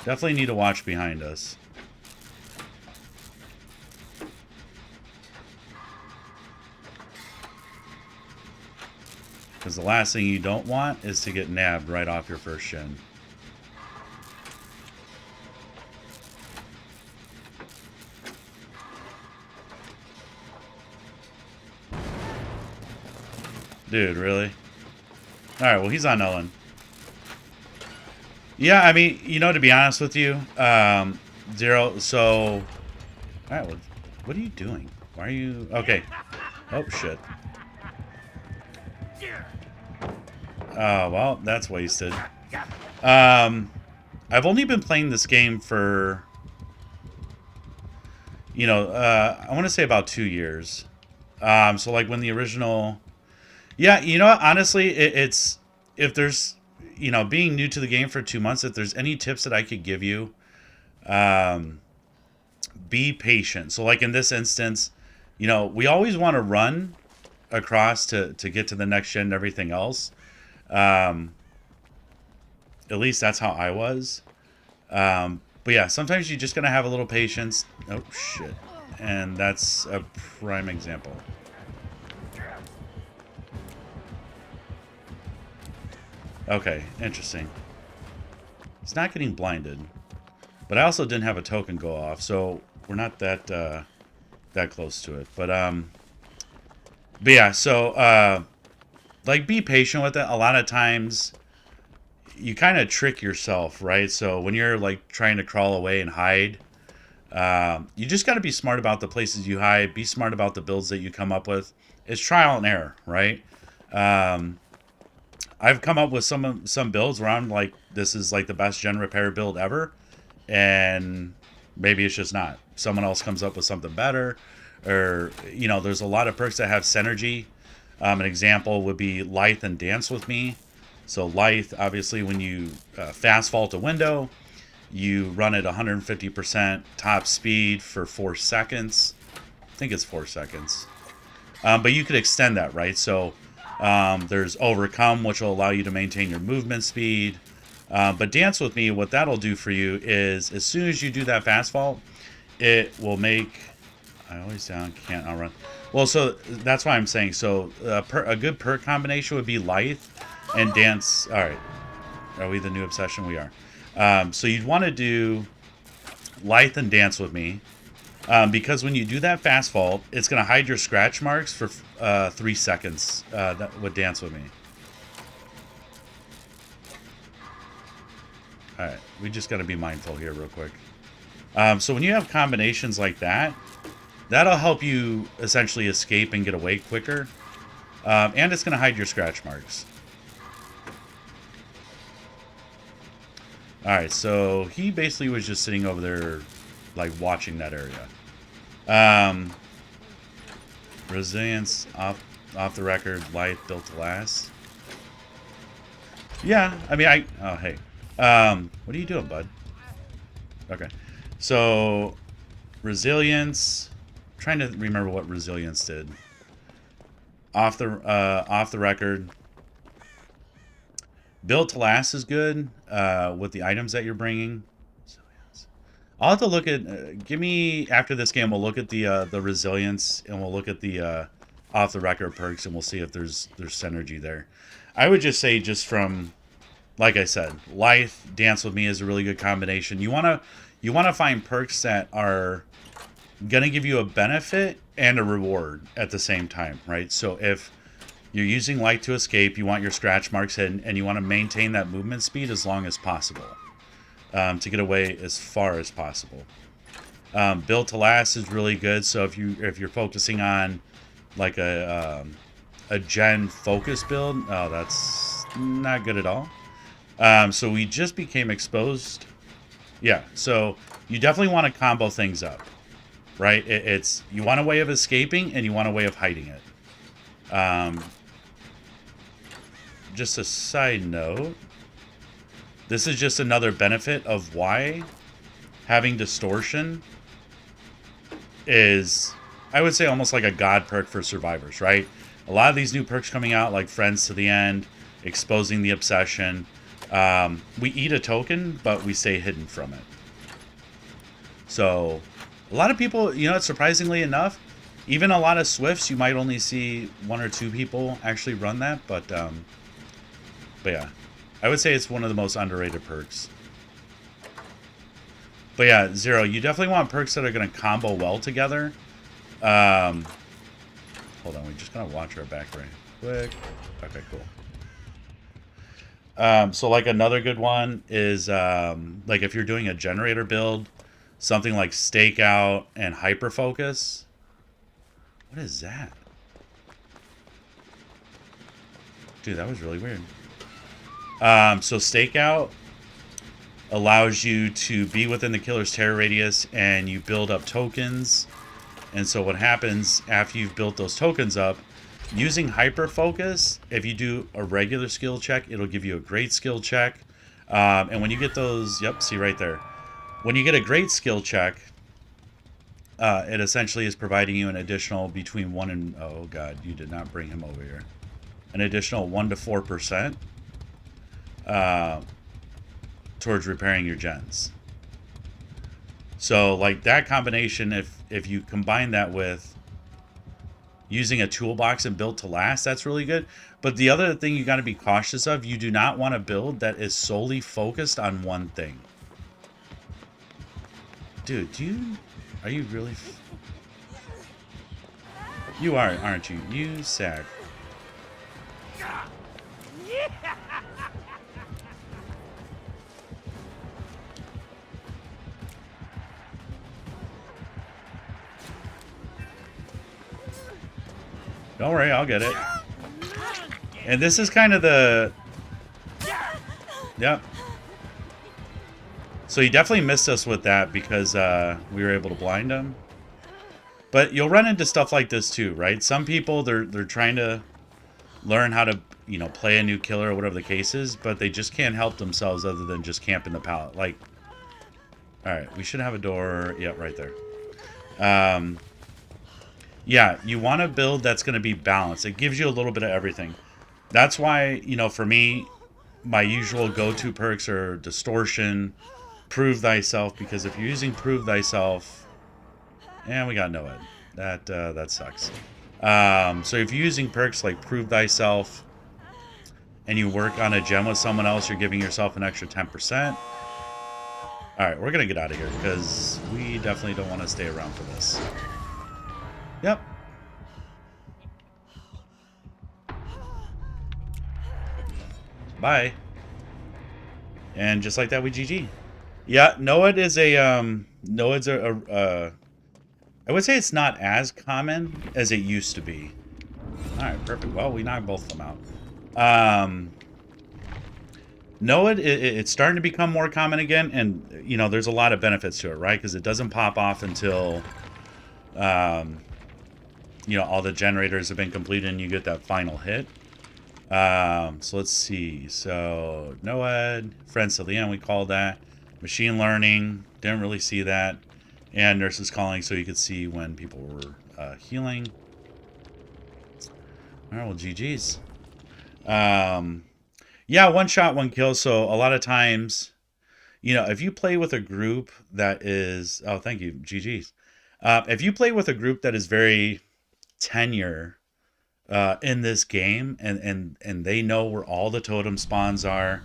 Definitely need to watch behind us. Because the last thing you don't want is to get nabbed right off your first shin. Dude, really? Alright, well, he's on Ellen. Yeah, I mean, to be honest with you, Zero, so... Alright, well, what are you doing? Why are you... Okay. Oh, shit. Oh, well, that's wasted. I've only been playing this game for... I want to say about 2 years. So, like, when the original... Yeah, you know what? Honestly, it's... If there's... being new to the game for 2 months, if there's any tips that I could give you, be patient. So, like, in this instance, we always want to run across to get to the next gen and everything else. At least that's how I was. But yeah, sometimes you're just going to have a little patience. Oh, shit. And that's a prime example. Okay, interesting. He's not getting blinded. But I also didn't have a token go off, so we're not that close to it. But yeah, so like, be patient with it. A lot of times you kind of trick yourself, right? So when you're like trying to crawl away and hide, you just got to be smart about the places you hide. Be smart about the builds that you come up with. It's trial and error, right? I've come up with some builds where I'm like, this is like the best gen repair build ever, and maybe it's just not. Someone else comes up with something better, or there's a lot of perks that have synergy. An example would be Lithe and Dance with Me. So Lithe, obviously, when you fast vault a window, you run at 150% top speed for 4 seconds. I think it's 4 seconds. But you could extend that, right? So there's Overcome, which will allow you to maintain your movement speed. But Dance with Me, what that'll do for you is, as soon as you do that fast vault, it will make... I always can't outrun. Well, so that's why I'm saying. So a good perk combination would be Lithe and Dance. All right. Are we the new obsession? We are. So you'd want to do Lithe and Dance with Me. Because when you do that fast vault, it's going to hide your scratch marks for 3 seconds that would Dance with Me. All right. We just got to be mindful here real quick. So when you have combinations like that, that'll help you essentially escape and get away quicker. And it's going to hide your scratch marks. Alright, so he basically was just sitting over there, like, watching that area. Resilience, off the record, Life Built to Last. Yeah, I mean, oh, hey. What are you doing, bud? Okay. So, Resilience... trying to remember what Resilience did. Off the record, Built to Last is good with the items that you're bringing. I'll have to look at. Give me after this game. We'll look at the Resilience, and we'll look at the off the record perks, and we'll see if there's synergy there. I would just say, just from, like I said, Lithe, Dance with Me is a really good combination. You wanna find perks that are gonna give you a benefit and a reward at the same time, right? So if You're using light to escape. You want your scratch marks hidden, and you want to maintain that movement speed as long as possible to get away as far as possible. Build to last is really good. So if you're focusing on like a gen focus build, oh, that's not good at all. So we just became exposed. Yeah, so you definitely want to combo things up, right? It's you want a way of escaping and you want a way of hiding it. Just a side note, this is just another benefit of why having distortion is, I would say, almost like a god perk for survivors, right? A lot of these new perks coming out, like Friends to the End, Exposing the Obsession. We eat a token, but we stay hidden from it. So, a lot of people, you know, surprisingly enough, even a lot of Swifts, you might only see 1 or 2 people actually run that, but yeah, I would say it's one of the most underrated perks. But yeah, Zero, you definitely want perks that are going to combo well together. Hold on, we just gotta watch our back right quick. Okay, cool. So like another good one is like if you're doing a generator build, something like Stakeout and Hyper Focus. What is that? Dude, that was really weird. So Stakeout allows you to be within the killer's terror radius and you build up tokens. And so what happens after you've built those tokens up, using Hyper Focus, if you do a regular skill check, it'll give you a great skill check. And when you get those, yep, see right there. When you get a great skill check, it essentially is providing you an additional between 1 and, oh god, you did not bring him over here. An additional 1 to 4% towards repairing your gens. So like that combination, if you combine that with using a toolbox and build to last, that's really good. But the other thing you got to be cautious of, you do not want to build that is solely focused on one thing. Dude, are you really? You are, aren't you? You sag. Don't worry, I'll get it. And this is kind of the... Yep. So he definitely missed us with that because we were able to blind him. But you'll run into stuff like this too, right? Some people, they're trying to learn how to, you know, play a new killer or whatever the case is, but they just can't help themselves other than just camping the pallet. Like, alright, we should have a door. Yeah, right there. Yeah, you want a build that's going to be balanced. It gives you a little bit of everything. That's why, you know, for me, my usual go-to perks are Distortion, Prove Thyself, because if you're using Prove Thyself, and we got no ed. That sucks. So if you're using perks like Prove Thyself, and you work on a gem with someone else, you're giving yourself an extra 10%. Alright, we're going to get out of here, because we definitely don't want to stay around for this. Yep. Bye. And just like that, we GG. Yeah, Noed is a Noed's I would say it's not as common as it used to be. All right, perfect. Well, we knocked both of them out. Noed, it's starting to become more common again, and you know, there's a lot of benefits to it, right? Because it doesn't pop off until you know, all the generators have been completed and you get that final hit. So let's see. So Noed, Friends till the End, we called that. Machine Learning, didn't really see that. And Nurses Calling, so you could see when people were healing. Alright, well, GG's. Yeah, one shot, one kill. So a lot of times, you know, if you play with a group that is... Oh, thank you, GG's. If you play with a group that is very tenure in this game, and they know where all the totem spawns are,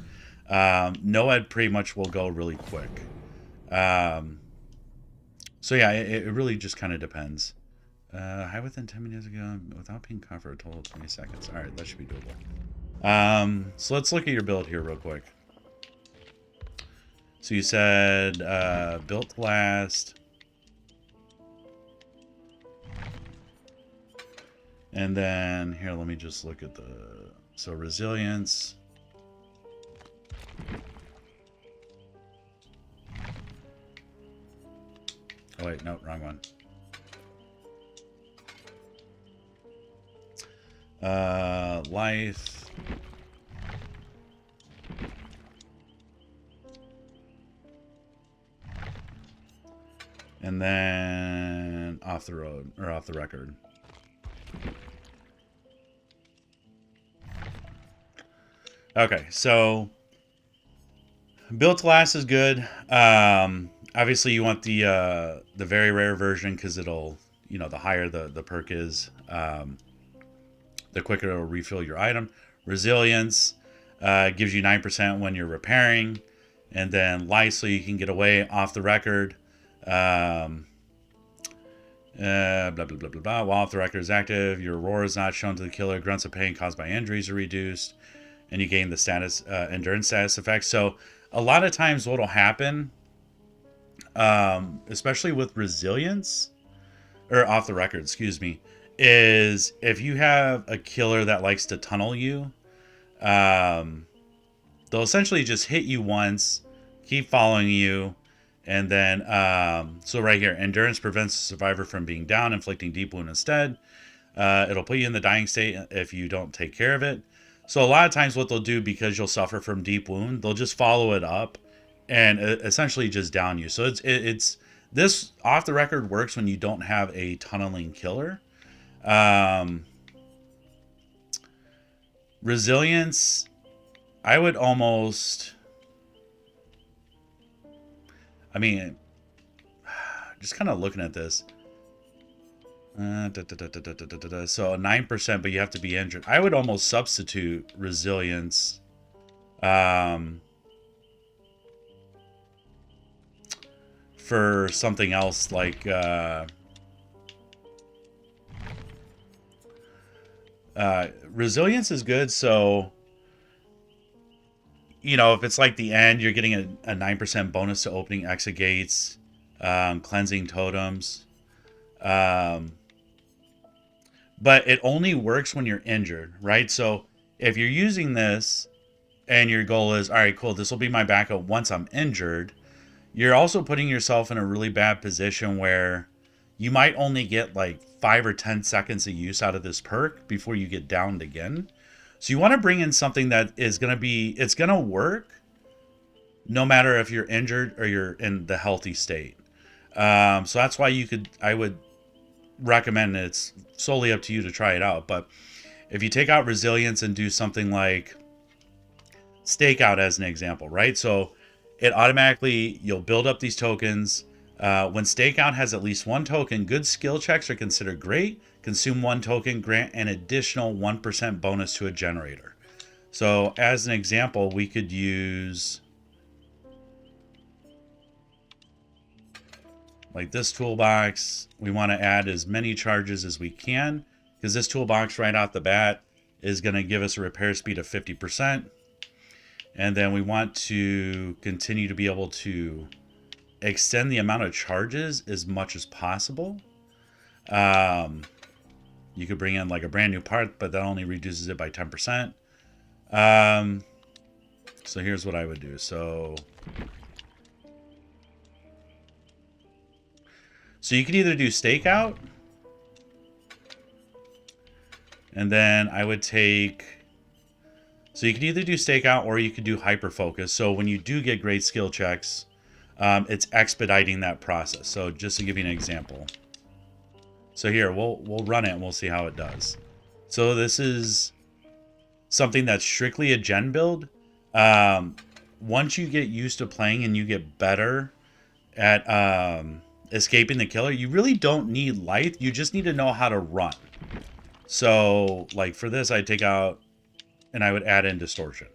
Noed pretty much will go really quick. So yeah, it really just kind of depends. High within 10 minutes ago without being caught for a total of 20 seconds. All right, that should be doable. So let's look at your build here real quick. So you said built to last. And then here, let me just look at so resilience. Oh wait, no, wrong one. Life. And then off the road, or off the record. Okay, so built to last is good. Obviously you want the very rare version because it'll, the higher the perk is, the quicker it'll refill your item. Resilience gives you 9% when you're repairing, and then life so you can get away off the record. Blah blah blah blah blah. While off the record is active, your roar is not shown to the killer. Grunts of pain caused by injuries are reduced, and you gain the status endurance status effect. So a lot of times, what'll happen, especially with resilience or off the record, excuse me, is if you have a killer that likes to tunnel you, they'll essentially just hit you once, keep following you. And then, so right here, endurance prevents the survivor from being down, inflicting deep wound instead. It'll put you in the dying state if you don't take care of it. So a lot of times what they'll do, because you'll suffer from deep wound, they'll just follow it up and essentially just down you. So it's this off the record works when you don't have a tunneling killer. Resilience, I would almost... I mean, just kind of looking at this. So 9%, but you have to be injured. I would almost substitute resilience. For something else like resilience is good. So, if it's like the end, you're getting a 9% bonus to opening exit gates, cleansing totems. But it only works when you're injured, right? So if you're using this and your goal is, all right, cool, this will be my backup once I'm injured, you're also putting yourself in a really bad position where you might only get like 5 or 10 seconds of use out of this perk before you get downed again. So you want to bring in something that is going to be, it's going to work no matter if you're injured or you're in the healthy state. So that's why I would recommend, it's solely up to you to try it out. But if you take out resilience and do something like stakeout as an example, right? So it automatically, you'll build up these tokens. When stakeout has at least one token, good skill checks are considered great. Consume one token, grant an additional 1% bonus to a generator. So as an example, we could use like this toolbox. We want to add as many charges as we can, because this toolbox right off the bat is going to give us a repair speed of 50%. And then we want to continue to be able to extend the amount of charges as much as possible. You could bring in like a brand new part, but that only reduces it by 10%. So here's what I would do. So you could either do stakeout, and then I would take... So you could either do stakeout or you could do hyper focus. So when you do get great skill checks, it's expediting that process. So just to give you an example. So here, we'll run it and we'll see how it does. So this is something that's strictly a gen build. Once you get used to playing and you get better at escaping the killer, you really don't need life. You just need to know how to run. So like for this, I'd take out and I would add in distortion.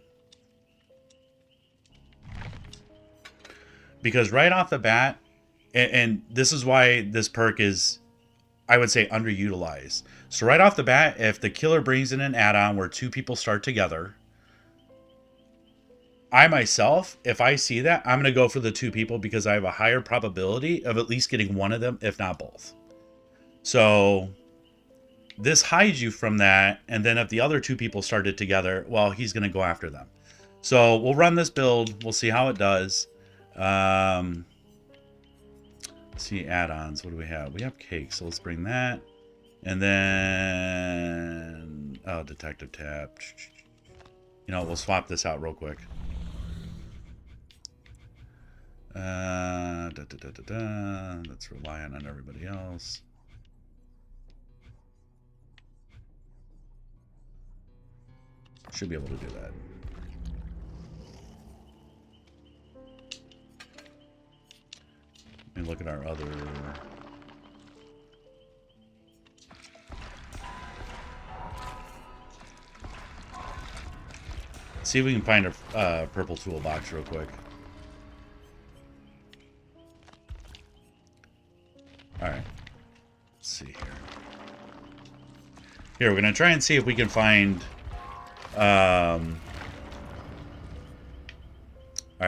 Because right off the bat, and this is why this perk is I would say underutilized. So right off the bat, if the killer brings in an add-on where two people start together, I myself, if I see that, I'm going to go for the two people because I have a higher probability of at least getting one of them, if not both. So this hides you from that, and then if the other two people started together, well, he's going to go after them. So we'll run this build. We'll see how it does. Let's see add-ons. What do we have? We have cake, so let's bring that. And then... oh, detective tab. You know, we'll swap this out real quick. Let's rely on everybody else. Should be able to do that. Let me look at our other... see if we can find a purple toolbox real quick. Alright. Let's see here. Here, we're going to try and see if we can find... alright,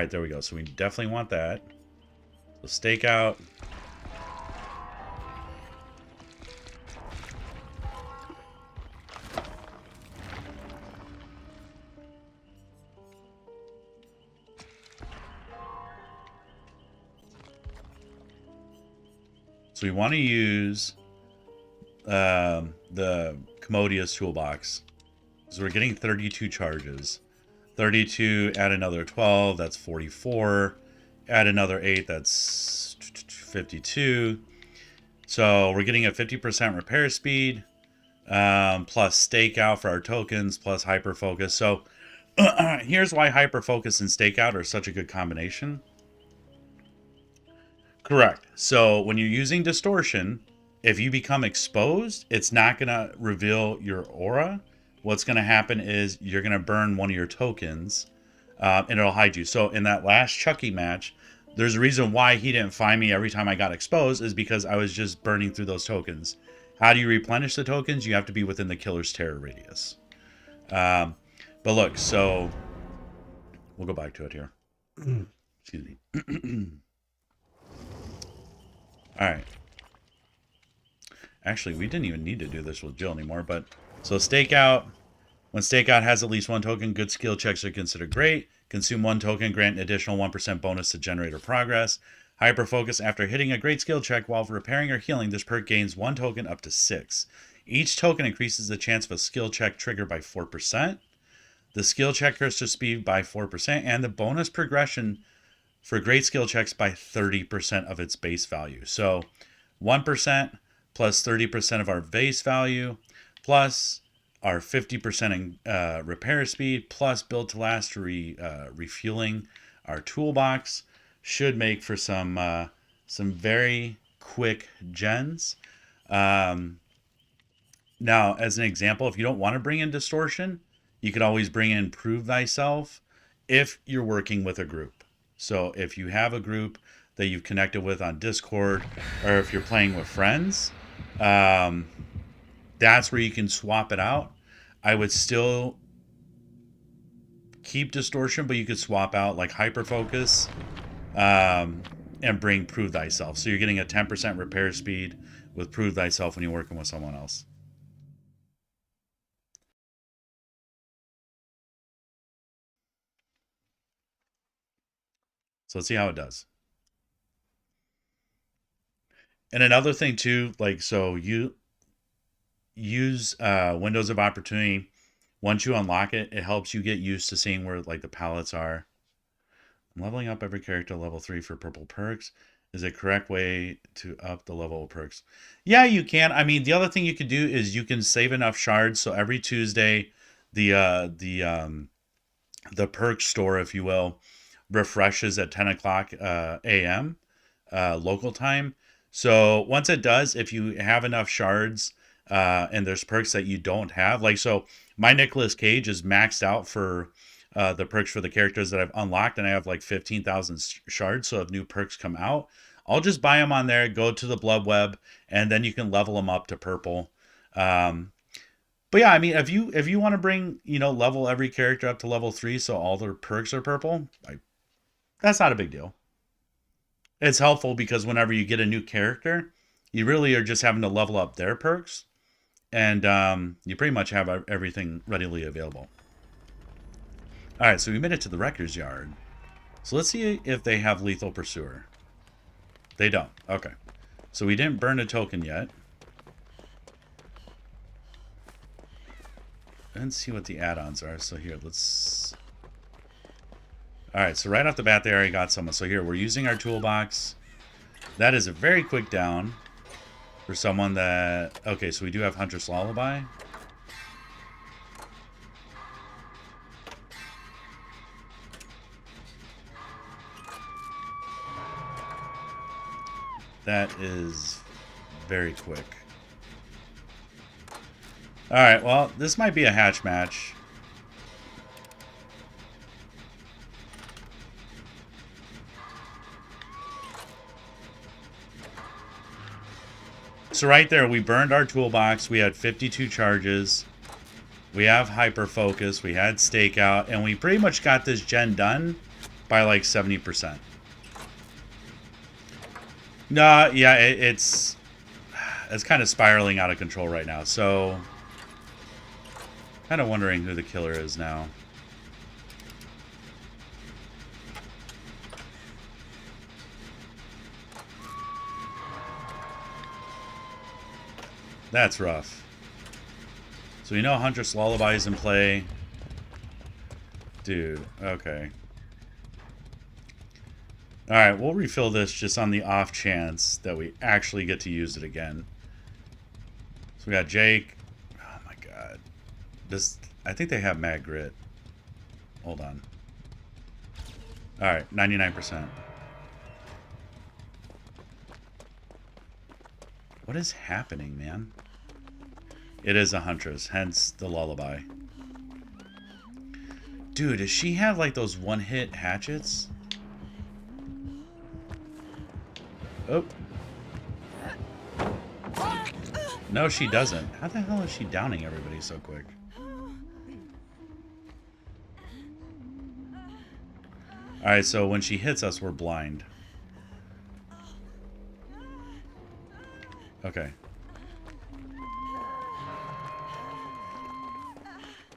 there we go. So we definitely want that. So stake out. So we want to use the Commodious toolbox. So we're getting 32 charges. 32, add another 12, that's 44. Add another 8, that's 52. So we're getting a 50% repair speed, plus stakeout for our tokens, plus hyperfocus. So here's why hyperfocus and stakeout are such a good combination. Correct. So when you're using distortion, if you become exposed, it's not going to reveal your aura. What's going to happen is you're going to burn one of your tokens, and it'll hide you. So in that last Chucky match, there's a reason why he didn't find me every time I got exposed, is because I was just burning through those tokens. How do you replenish the tokens? You have to be within the killer's terror radius. But look, so we'll go back to it here. Excuse me. All right. Actually, we didn't even need to do this with Jill anymore, but so stakeout. When stakeout has at least one token, good skill checks are considered great. Consume one token, grant an additional 1% bonus to generator progress. Hyperfocus, after hitting a great skill check while repairing or healing, this perk gains one token up to 6. Each token increases the chance of a skill check trigger by 4%. The skill check crystal speed by 4%, and the bonus progression for great skill checks by 30% of its base value. So 1% plus 30% of our base value, plus our 50% in repair speed, plus build to last refueling our toolbox, should make for some very quick gens. Now, as an example, if you don't want to bring in distortion, you could always bring in prove thyself if you're working with a group. So if you have a group that you've connected with on Discord, or if you're playing with friends, that's where you can swap it out. I would still keep distortion, but you could swap out like hyperfocus and bring prove thyself. So you're getting a 10% repair speed with prove thyself when you're working with someone else. So let's see how it does. And another thing too, like, so you use windows of opportunity. Once you unlock it, it helps you get used to seeing where like the palettes are. I'm leveling up every character level 3 for purple perks. Is a correct way to up the level of perks? Yeah, you can. I mean, the other thing you could do is you can save enough shards so every Tuesday the perk store, if you will, refreshes at 10 o'clock a.m. Local time. So once it does, if you have enough shards and there's perks that you don't have, like, so my Nicolas Cage is maxed out for the perks for the characters that I've unlocked, and I have like 15,000 shards. So if new perks come out, I'll just buy them on there, go to the blood web, and then you can level them up to purple. But yeah, I mean, if you want to bring, level every character up to level 3 so all their perks are purple, that's not a big deal. It's helpful because whenever you get a new character, you really are just having to level up their perks, and you pretty much have everything readily available. All right, so we made it to the Wrecker's Yard. So let's see if they have Lethal Pursuer. They don't. Okay. So we didn't burn a token yet. Let's see what the add-ons are. So here, let's... Alright, so right off the bat, they already got someone. So here, we're using our toolbox. That is a very quick down for someone that... Okay, so we do have Huntress Lullaby. That is very quick. Alright, well, this might be a hatch match. So right there, we burned our toolbox. We had 52 charges. We have hyper focus. We had stakeout. And we pretty much got this gen done by like 70%. No, yeah, it's kind of spiraling out of control right now. So, kind of wondering who the killer is now. That's rough. So we know Huntress Lullaby is in play. Dude, okay. Alright, we'll refill this just on the off chance that we actually get to use it again. So we got Jake. Oh my god. I think they have Mad Grit. Hold on. Alright, 99%. What is happening, man? It is a Huntress, hence the Lullaby. Dude, does she have like those one-hit hatchets? Oh. No, she doesn't. How the hell is she downing everybody so quick? Alright, so when she hits us, we're blind. Okay.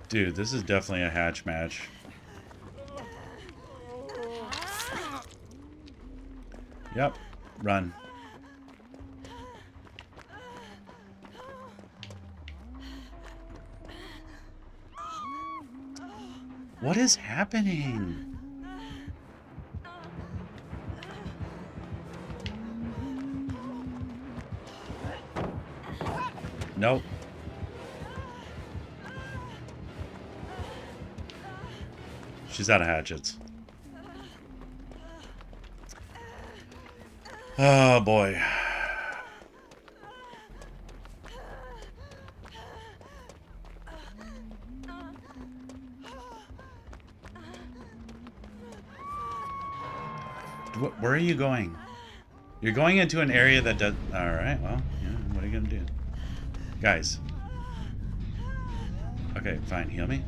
Dude, this is definitely a hatch match. Yep. Run. What is happening? Nope. She's out of hatchets. Oh boy. Where are you going? You're going into an area that does... Alright, well, yeah, what are you gonna do? Guys. Okay, fine, heal me.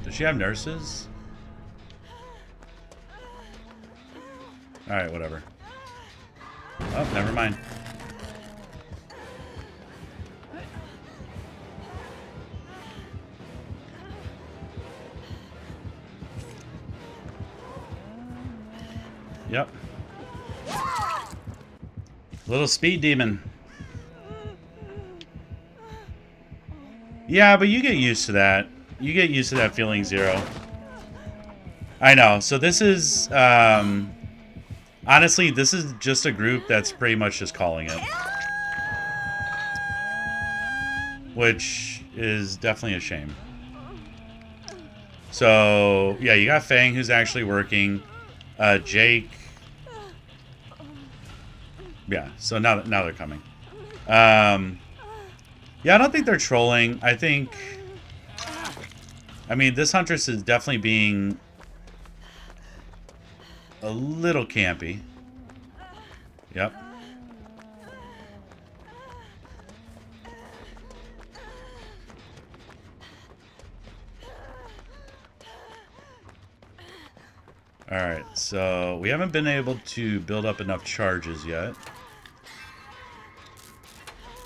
Does she have nurses? Alright, whatever. Oh, never mind. Yep. Little speed demon. Yeah, but you get used to that. You get used to that feeling zero. I know. So this is... honestly, this is just a group that's pretty much just calling it. Which is definitely a shame. So, yeah, you got Fang who's actually working. Jake... Yeah, so now they're coming. Yeah, I don't think they're trolling. I think... I mean, this Huntress is definitely being... a little campy. Yep. Alright, so we haven't been able to build up enough charges yet.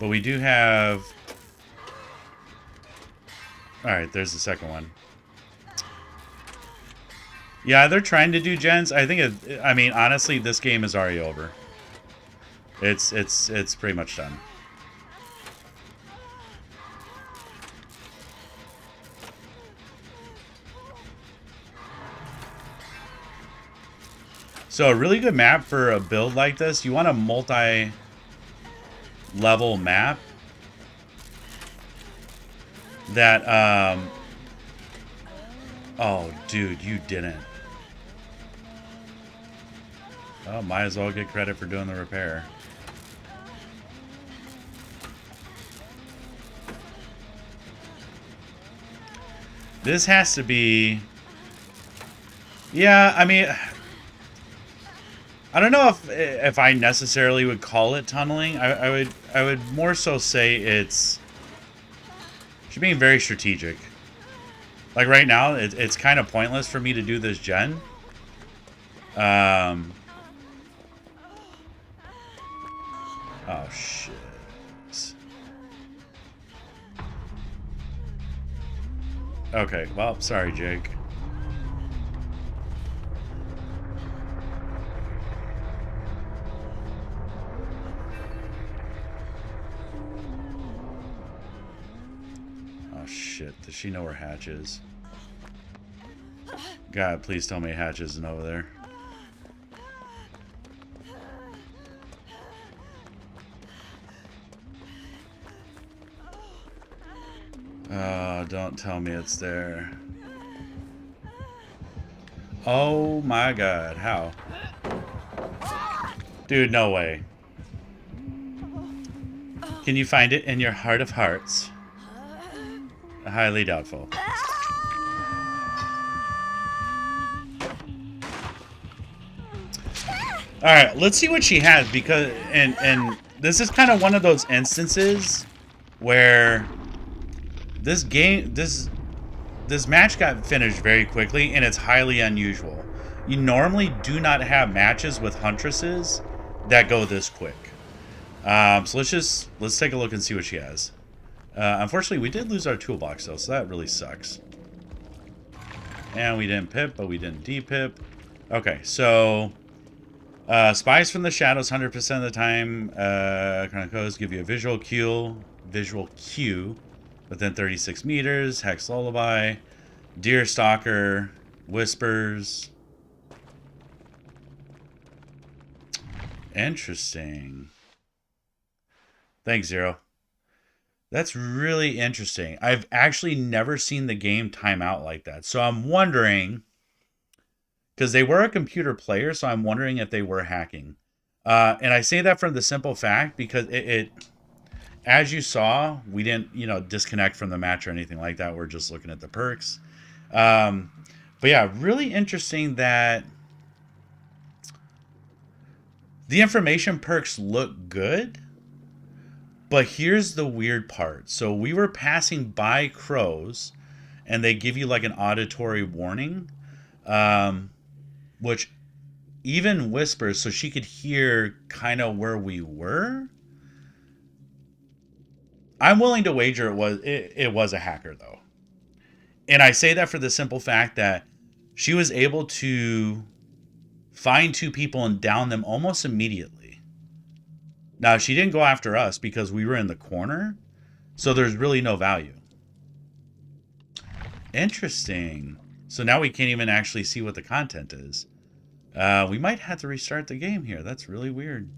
But we do have... Alright, there's the second one. Yeah, they're trying to do gens. I think I mean, honestly, this game is already over. It's pretty much done. So a really good map for a build like this, you want a multi-level map that, oh, dude, you didn't. Oh, might as well get credit for doing the repair. This has to be... Yeah, I mean... I don't know if I necessarily would call it tunneling. I would more so say it's being very strategic. Like right now, it's kind of pointless for me to do this gen. Oh shit. Okay, well, sorry, Jake. Shit, does she know where Hatch is? God, please tell me Hatch isn't over there. Oh, don't tell me it's there. Oh my god, how? Dude, no way. Can you find it in your heart of hearts? Highly doubtful. Alright, let's see what she has, because and this is kind of one of those instances where this match got finished very quickly, and it's highly unusual. You normally do not have matches with huntresses that go this quick. So let's take a look and see what she has. Unfortunately, we did lose our toolbox, though, so that really sucks. And we didn't pip, but we didn't de-pip. Okay, so... Spies from the shadows 100% of the time. Chronicles give you a visual cue within 36 meters. Hex Lullaby. Deer Stalker. Whispers. Interesting. Thanks, Zero. That's really interesting. I've actually never seen the game time out like that. So I'm wondering, because they were a computer player, so I'm wondering if they were hacking. And I say that for the simple fact because it as you saw, we didn't, disconnect from the match or anything like that. We're just looking at the perks. But yeah, really interesting that the information perks look good. But here's the weird part. So we were passing by crows, and they give you like an auditory warning, which even whispers, so she could hear kind of where we were. I'm willing to wager it was a hacker, though. And I say that for the simple fact that she was able to find two people and down them almost immediately. Now, she didn't go after us because we were in the corner, so there's really no value. Interesting. So now we can't even actually see what the content is. We might have to restart the game here. That's really weird.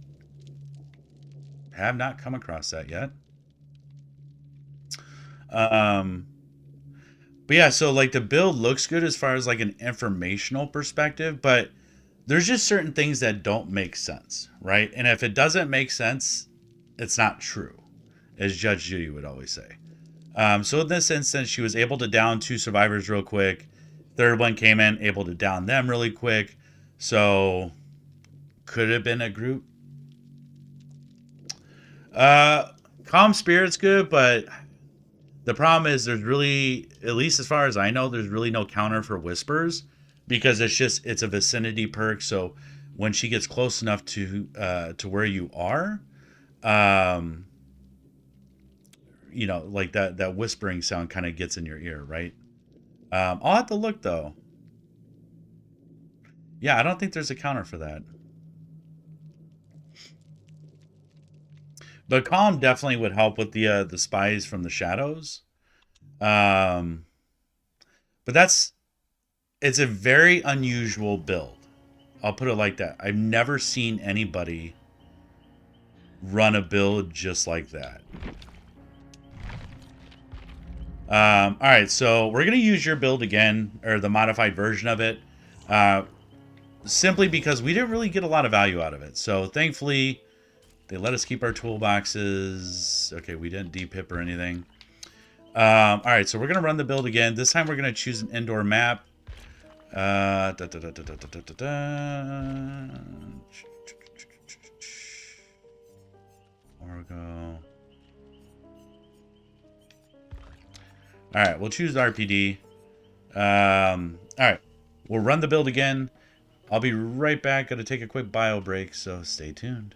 Have not come across that yet. But yeah, so like the build looks good as far as like an informational perspective, but there's just certain things that don't make sense, right? And if it doesn't make sense, it's not true, as Judge Judy would always say. So in this instance, she was able to down two survivors real quick. Third one came in, able to down them really quick. So could it have been a group? Uh, Calm Spirit's good, but the problem is there's really, at least as far as I know, there's really no counter for Whispers because it's a vicinity perk. So when she gets close enough to where you are, um, like that whispering sound kind of gets in your ear, right? I'll have to look though. Yeah, I don't think there's a counter for that. But Calm definitely would help with the spies from the shadows. Um, but it's a very unusual build. I'll put it like that. I've never seen anybody run a build just like that. All right, so we're gonna use your build again, or the modified version of it, uh, simply because we didn't really get a lot of value out of it. So thankfully, they let us keep our toolboxes. Okay, we didn't depip or anything. All right, so we're gonna run the build again. This time we're gonna choose an indoor map. Orgo. All right, we'll choose RPD. All right, we'll run the build again. I'll be right back. Got to take a quick bio break, so stay tuned.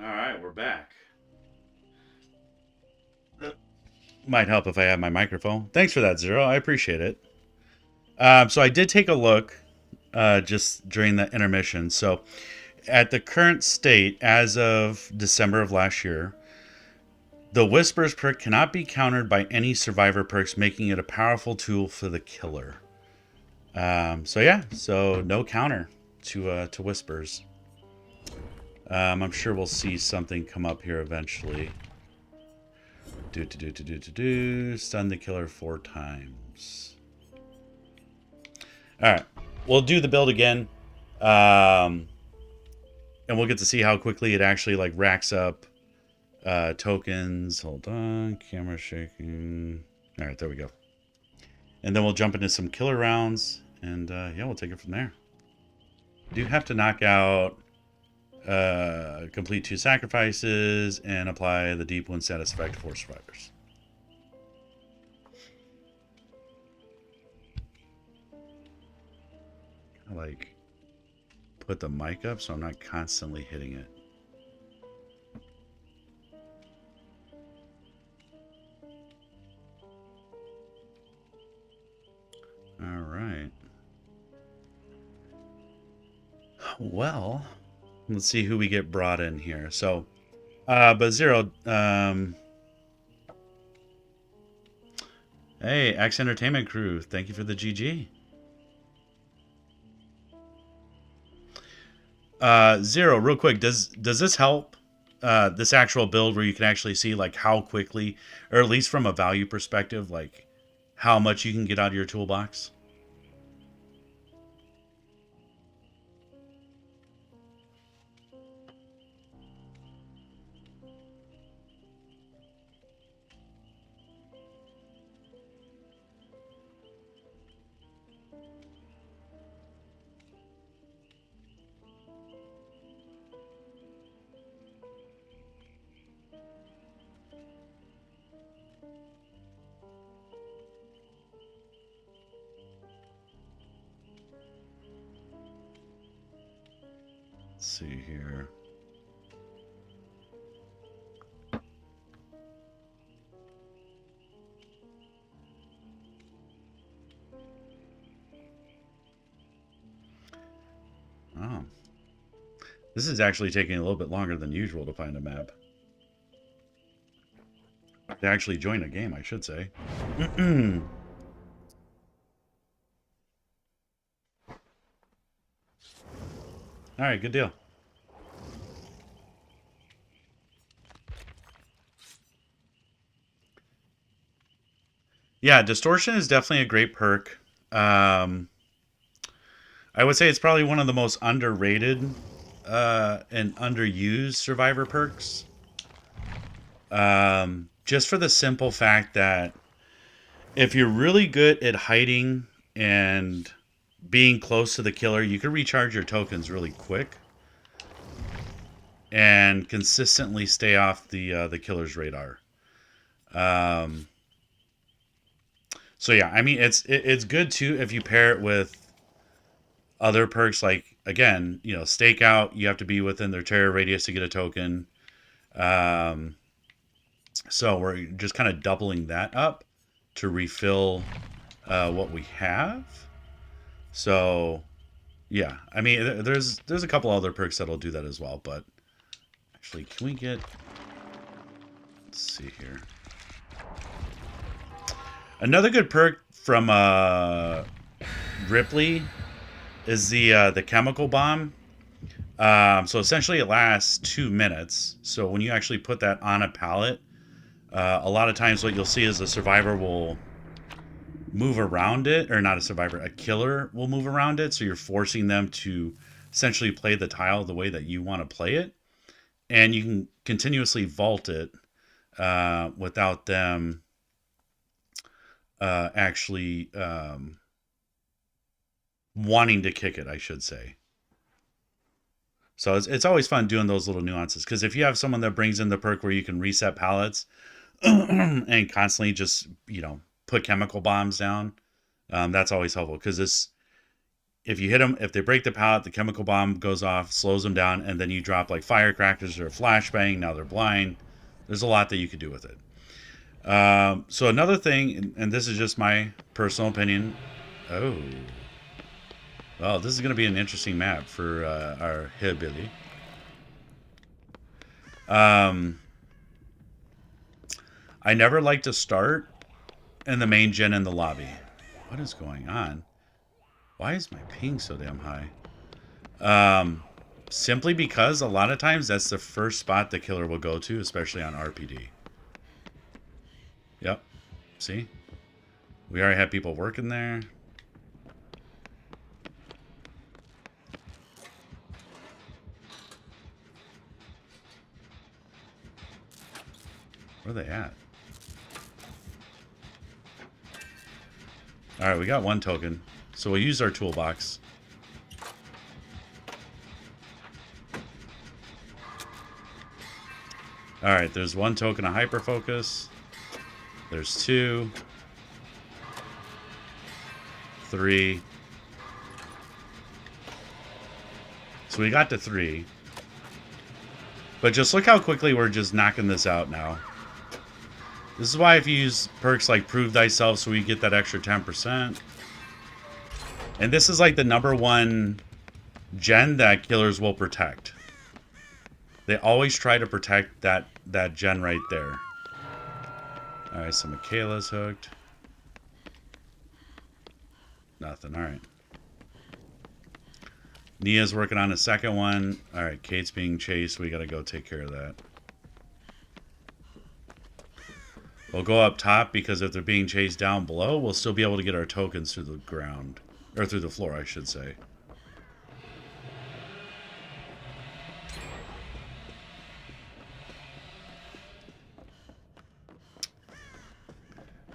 All right, we're back. Might help if I have my microphone. Thanks for that, Zero. I appreciate it. So I did take a look just during the intermission. So at the current state, as of December of last year, the Whispers perk cannot be countered by any survivor perks, making it a powerful tool for the killer. So yeah, so no counter to Whispers. I'm sure we'll see something come up here eventually. Stun the killer 4 times. All right, we'll do the build again, and we'll get to see how quickly it actually like racks up tokens. Hold on, camera shaking. All right, there we go. And then we'll jump into some killer rounds, and yeah, we'll take it from there. Do have to knock out, complete 2 sacrifices, and apply the deep wound status effect to 4 survivors. I like put the mic up so I'm not constantly hitting it. All right. Well, let's see who we get brought in here. So, but Zero, hey, Axe Entertainment Crew, thank you for the GG. Zero, real quick, does this help? This actual build where you can actually see like how quickly, or at least from a value perspective, like how much you can get out of your toolbox? Let's see here. Oh. This is actually taking a little bit longer than usual to find a map. To actually join a game, I should say. Alright, good deal. Yeah, Distortion is definitely a great perk. I would say it's probably one of the most underrated and underused Survivor perks. Just for the simple fact that if you're really good at hiding and being close to the killer, you can recharge your tokens really quick and consistently stay off the killer's radar. So yeah, I mean it's good too if you pair it with other perks like, again, you know, stakeout. You have to be within their terror radius to get a token. So we're just kind of doubling that up to refill what we have. So yeah, I mean, there's a couple other perks that'll do that as well. But actually, can we get? Let's see here. Another good perk from Ripley is the chemical bomb. So essentially, it lasts 2 minutes. So when you actually put that on a pallet, a lot of times what you'll see is a survivor will move around it, or not a survivor, a killer will move around it. So you're forcing them to essentially play the tile the way that you want to play it, and you can continuously vault it without them actually wanting to kick it, I should say. So it's always fun doing those little nuances, because if you have someone that brings in the perk where you can reset pallets and constantly just, you know, put chemical bombs down, that's always helpful, because if you hit them, if they break the pallet, the chemical bomb goes off, slows them down, and then you drop like firecrackers or a flashbang. Now they're blind. There's a lot that you could do with it. So another thing, and this is just my personal opinion. Oh, well, this is going to be an interesting map for our hillbilly. I never like to start in the main gen in the lobby. What is going on? Why is my ping so damn high? Simply because a lot of times that's the first spot the killer will go to, especially on RPD. Yep. See? We already have people working there. Where are they at? Alright, we got one token. So we'll use our toolbox. Alright, there's one token of hyperfocus. There's 2. 3. So we got to 3. But just look how quickly we're just knocking this out now. This is why if you use perks like Prove Thyself, so we get that extra 10%. And this is like the #1 gen that killers will protect. They always try to protect that gen right there. Alright, so Michaela's hooked. Nothing, alright. Nia's working on a second one. Alright, Kate's being chased. We gotta go take care of that. We'll go up top, because if they're being chased down below, we'll still be able to get our tokens through the ground. Or through the floor, I should say.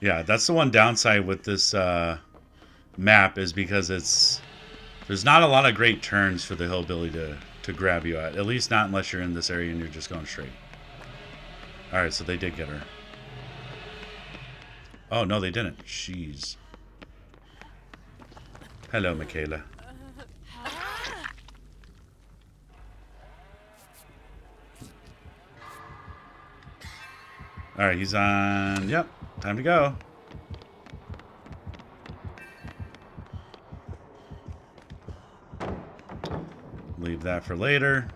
Yeah, that's the one downside with this map, is because there's not a lot of great turns for the hillbilly to grab you at least not unless you're in this area and you're just going straight. Alright, so they did get her. Oh, no, they didn't. Jeez. Hello, Michaela. Alright, he's on... Yep, time to go. Leave that for later.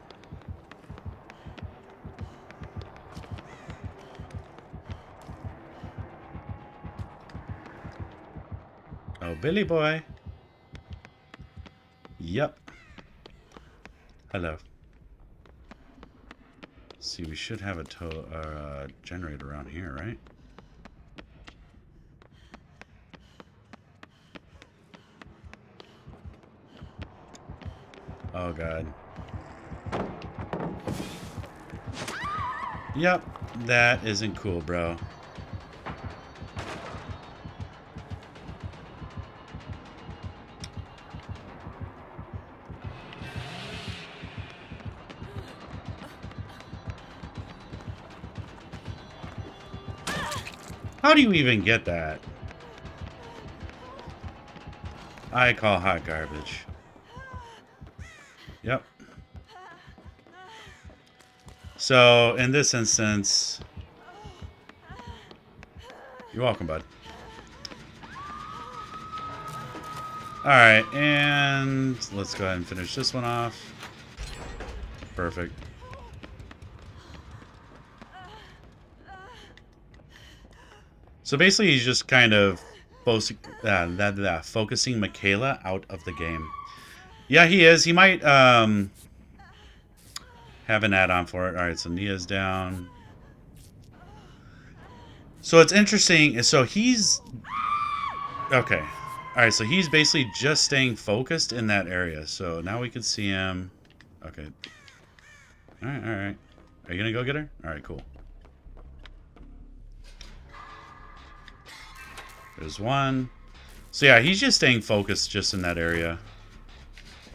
Oh, Billy boy. Yep. Hello. See, we should have a generator around here, right? Oh, God. Yep. That isn't cool, bro. How do you even get that? I call hot garbage. Yep. So, in this instance... You're welcome, bud. Alright, and let's go ahead and finish this one off. Perfect. So basically, he's just kind of focusing Michaela out of the game. Yeah, he is. He might have an add-on for it. All right, so Nia's down. So it's interesting. So he's... Okay. All right, so he's basically just staying focused in that area. So now we can see him. Okay. All right, all right. Are you going to go get her? All right, cool. There's one. So yeah, he's just staying focused just in that area.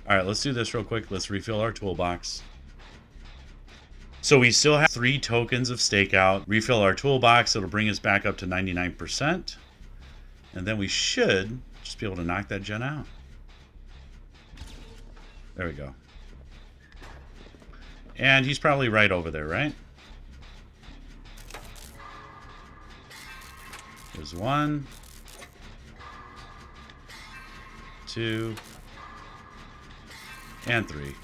Alright, let's do this real quick. Let's refill our toolbox. So we still have 3 tokens of stakeout. Refill our toolbox. It'll bring us back up to 99%. And then we should just be able to knock that gen out. There we go. And he's probably right over there, right? There's 1. 2. And 3.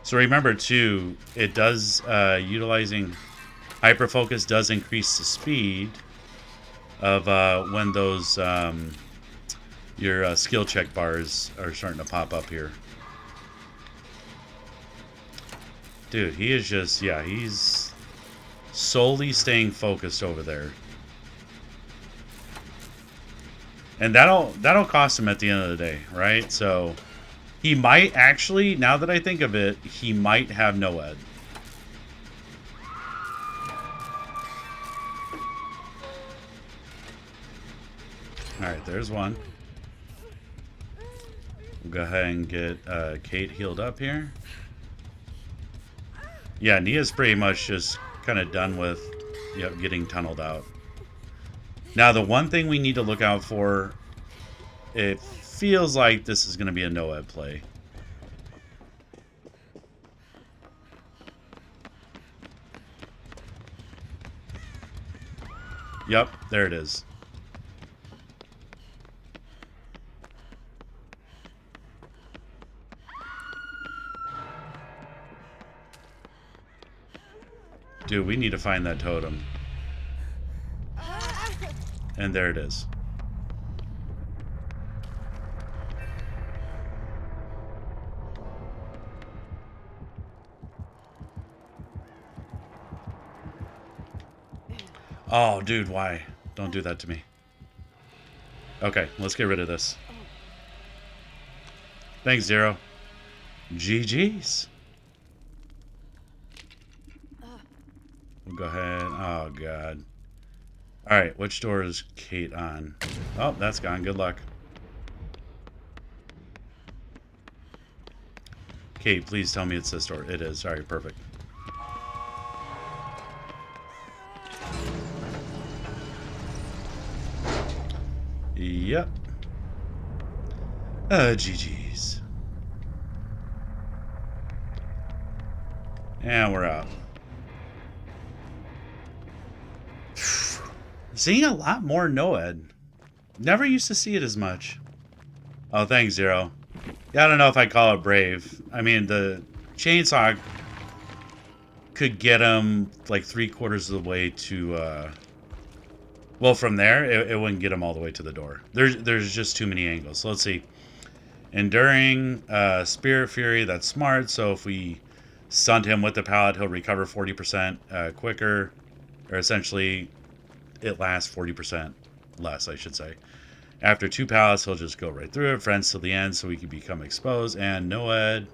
So remember too, it does, utilizing hyperfocus does increase the speed of when those, your skill check bars are starting to pop up here. Dude, he is just, yeah, he's solely staying focused over there. And that'll cost him at the end of the day, right? So he might actually, now that I think of it, he might have no ed. Alright, there's one. We'll go ahead and get Kate healed up here. Yeah, Nia's pretty much just kind of done with getting tunneled out. Now, the one thing we need to look out for, it feels like this is going to be a no-ed play. Yep, there it is. Dude, we need to find that totem. And there it is. Oh, dude, why? Don't do that to me. Okay, let's get rid of this. Thanks, Zero. GG's. We'll go ahead. Oh, God. Alright, which door is Kate on? Oh, that's gone. Good luck. Kate, please tell me it's this door. It is. Alright, perfect. Yep. GG's. And we're out. Seeing a lot more NOED. Never used to see it as much. Oh, thanks, Zero. Yeah, I don't know if I call it brave. I mean, the chainsaw could get him like 3/4 of the way to, well, from there, it wouldn't get him all the way to the door. There's just too many angles. So let's see. Enduring, Spirit Fury, that's smart. So if we stunt him with the pallet, he'll recover 40% quicker. Or essentially, it lasts 40% less, I should say. After 2 pallets, he'll just go right through it. Friends till the end, so he can become exposed. And NOED.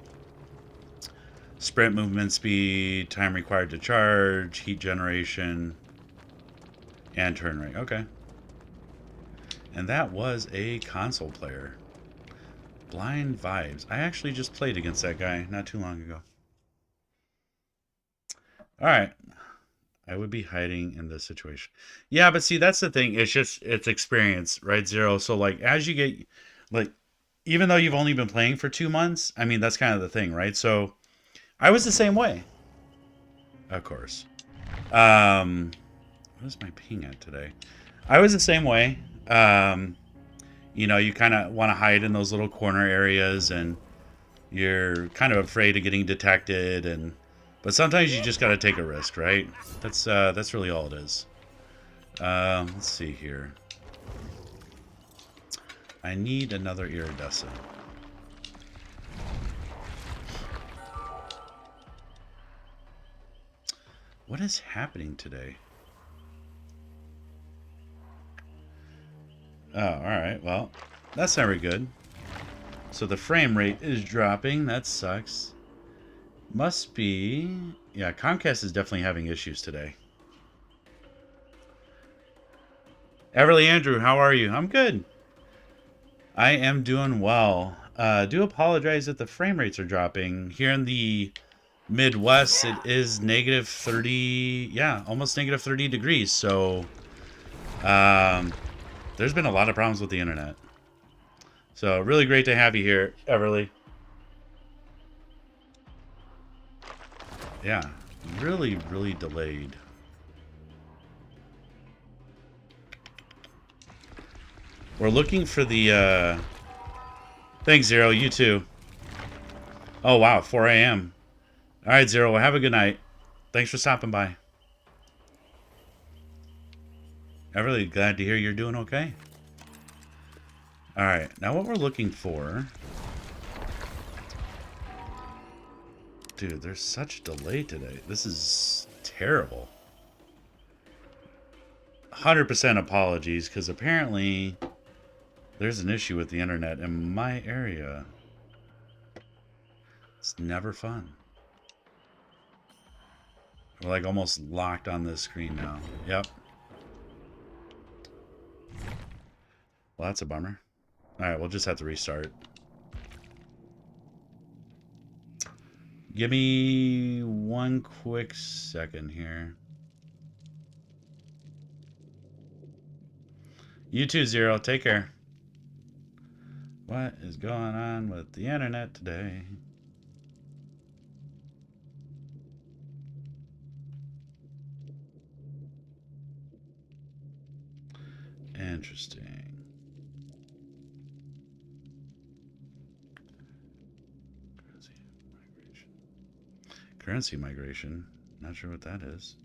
Sprint movement speed, time required to charge, heat generation, and turn rate. Okay. And that was a console player. Blind Vibes. I actually just played against that guy not too long ago. Alright. I would be hiding in this situation. Yeah, but see, that's the thing. It's experience, right, Zero? So, like, as you get, like, even though you've only been playing for 2 months, I mean, that's kind of the thing, right? So, I was the same way. Of course. What is my ping at today? I was the same way. You know, you kind of want to hide in those little corner areas, and you're kind of afraid of getting detected, but sometimes you just got to take a risk, right? That's really all it is. Let's see here. I need another iridescent. What is happening today? Oh, alright. Well, that's not very good. So the frame rate is dropping. That sucks. Must be... Yeah, Comcast is definitely having issues today. Everly Andrew, how are you? I'm good. I am doing well. Do apologize that the frame rates are dropping. Here in the Midwest, it is negative 30, yeah, almost negative 30 degrees. So, there's been a lot of problems with the internet. So, really great to have you here, Everly. Yeah, really, really delayed. We're looking for the, Thanks, Zero. You too. Oh, wow, 4 a.m. All right, Zero. Well, have a good night. Thanks for stopping by. I'm really glad to hear you're doing okay. All right, now what we're looking for... Dude, there's such delay today. This is terrible. 100% apologies, because apparently there's an issue with the internet in my area. It's never fun. We're like almost locked on this screen now. Yep. Well, that's a bummer. Alright, we'll just have to restart. Give me one quick second here. You too, Zero. Take care. What is going on with the internet today? Interesting. Currency migration. Not sure what that is.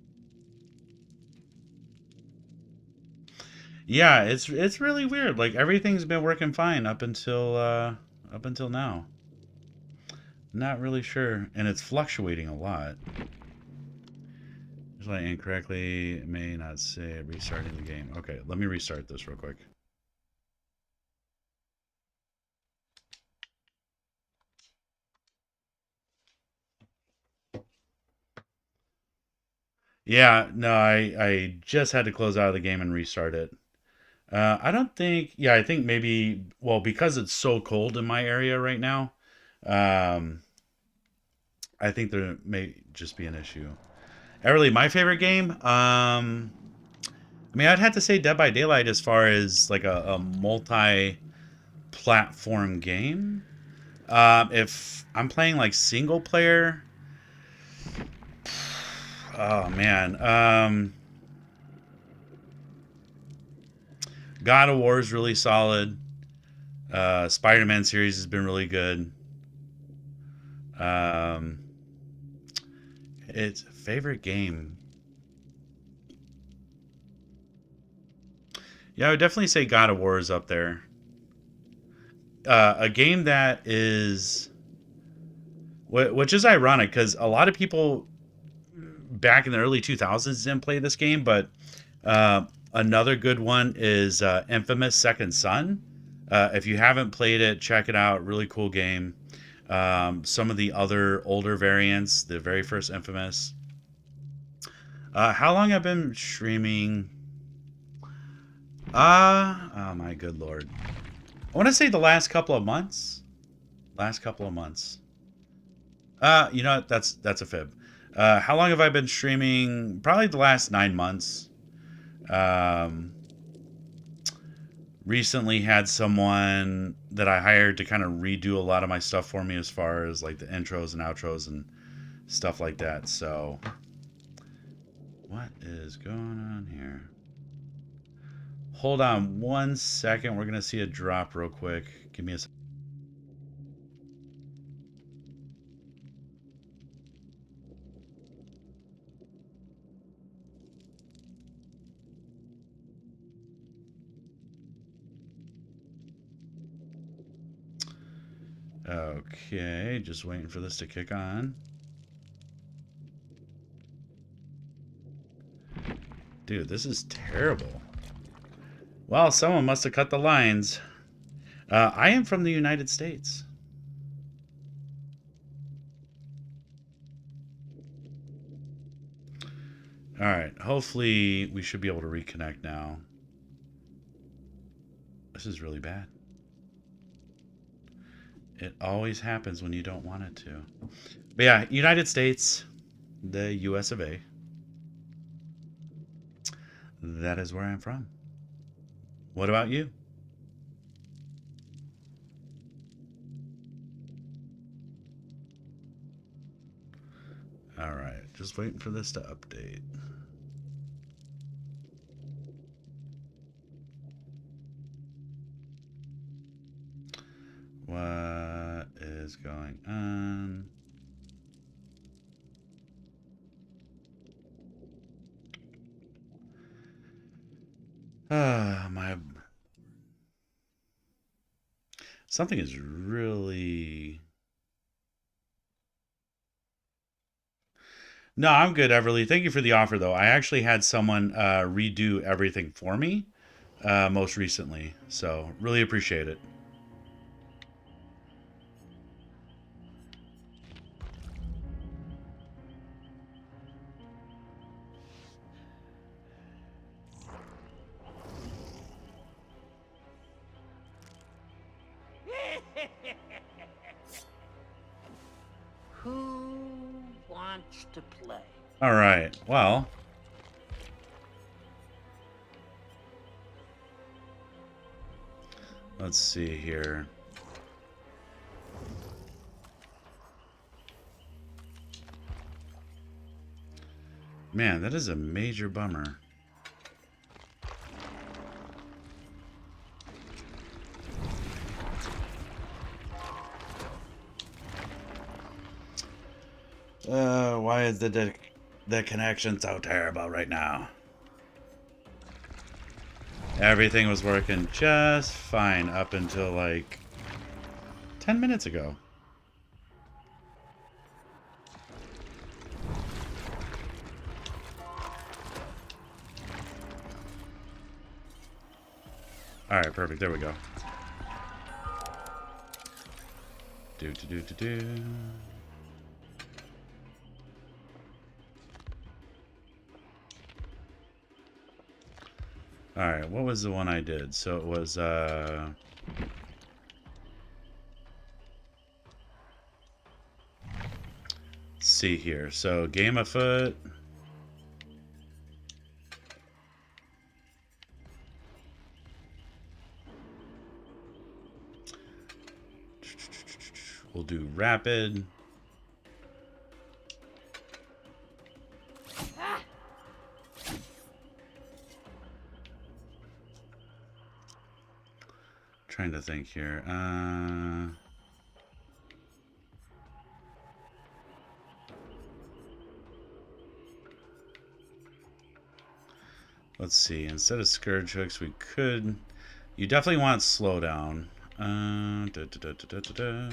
Yeah, it's really weird. Like everything's been working fine up until now. Not really sure, and it's fluctuating a lot. Just like incorrectly, it may not say restarting the game. Okay, let me restart this real quick. Yeah, no, I just had to close out of the game and restart it. I don't think, yeah, I think maybe, well, because it's so cold in my area right now, um, I think there may just be an issue. Really, my favorite game, I mean, I'd have to say Dead by Daylight as far as like a multi-platform game. If I'm playing like single player, oh man, God of War is really solid. Spider-Man series has been really good. Um, it's favorite game. Yeah, I would definitely say God of War is up there. A game that is, which is ironic because a lot of people back in the early 2000s didn't play this game, but another good one is Infamous Second Son. If you haven't played it, check it out. Really cool game. Some of the other older variants, the very first Infamous. How long I've been streaming? Oh my good lord. I want to say the last couple of months. Last couple of months. You know what? That's a fib. How long have I been streaming? Probably the last 9 months. Um, recently had someone that I hired to kind of redo a lot of my stuff for me as far as like the intros and outros and stuff like that. So, what is going on here? Hold on 1 second. We're going to see a drop real quick. Give me a second. Okay, just waiting for this to kick on. Dude, this is terrible. Well, someone must have cut the lines. I am from the United States. Alright, hopefully we should be able to reconnect now. This is really bad. It always happens when you don't want it to. But yeah, United States, the US of A. That is where I'm from. What about you? Alright, just waiting for this to update. What is going on? My something is really. No, I'm good, Everly. Thank you for the offer, though. I actually had someone redo everything for me most recently, so really appreciate it.
Who wants to play?
All right. Well, let's see here. Man, that is a major bummer. Why is the connection so terrible right now? Everything was working just fine up until like 10 minutes ago. All right, perfect. There we go. Do. All right, what was the one I did? So it was let's see here. So game afoot. We'll do rapid. Trying to think here. Let's see. Instead of scourge hooks, we could. You definitely want slowdown. Da, da, da, da, da, da.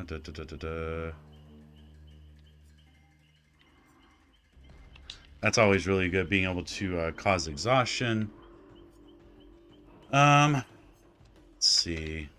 Da, da, da, da, da. That's always really good, being able to cause exhaustion. Let's see.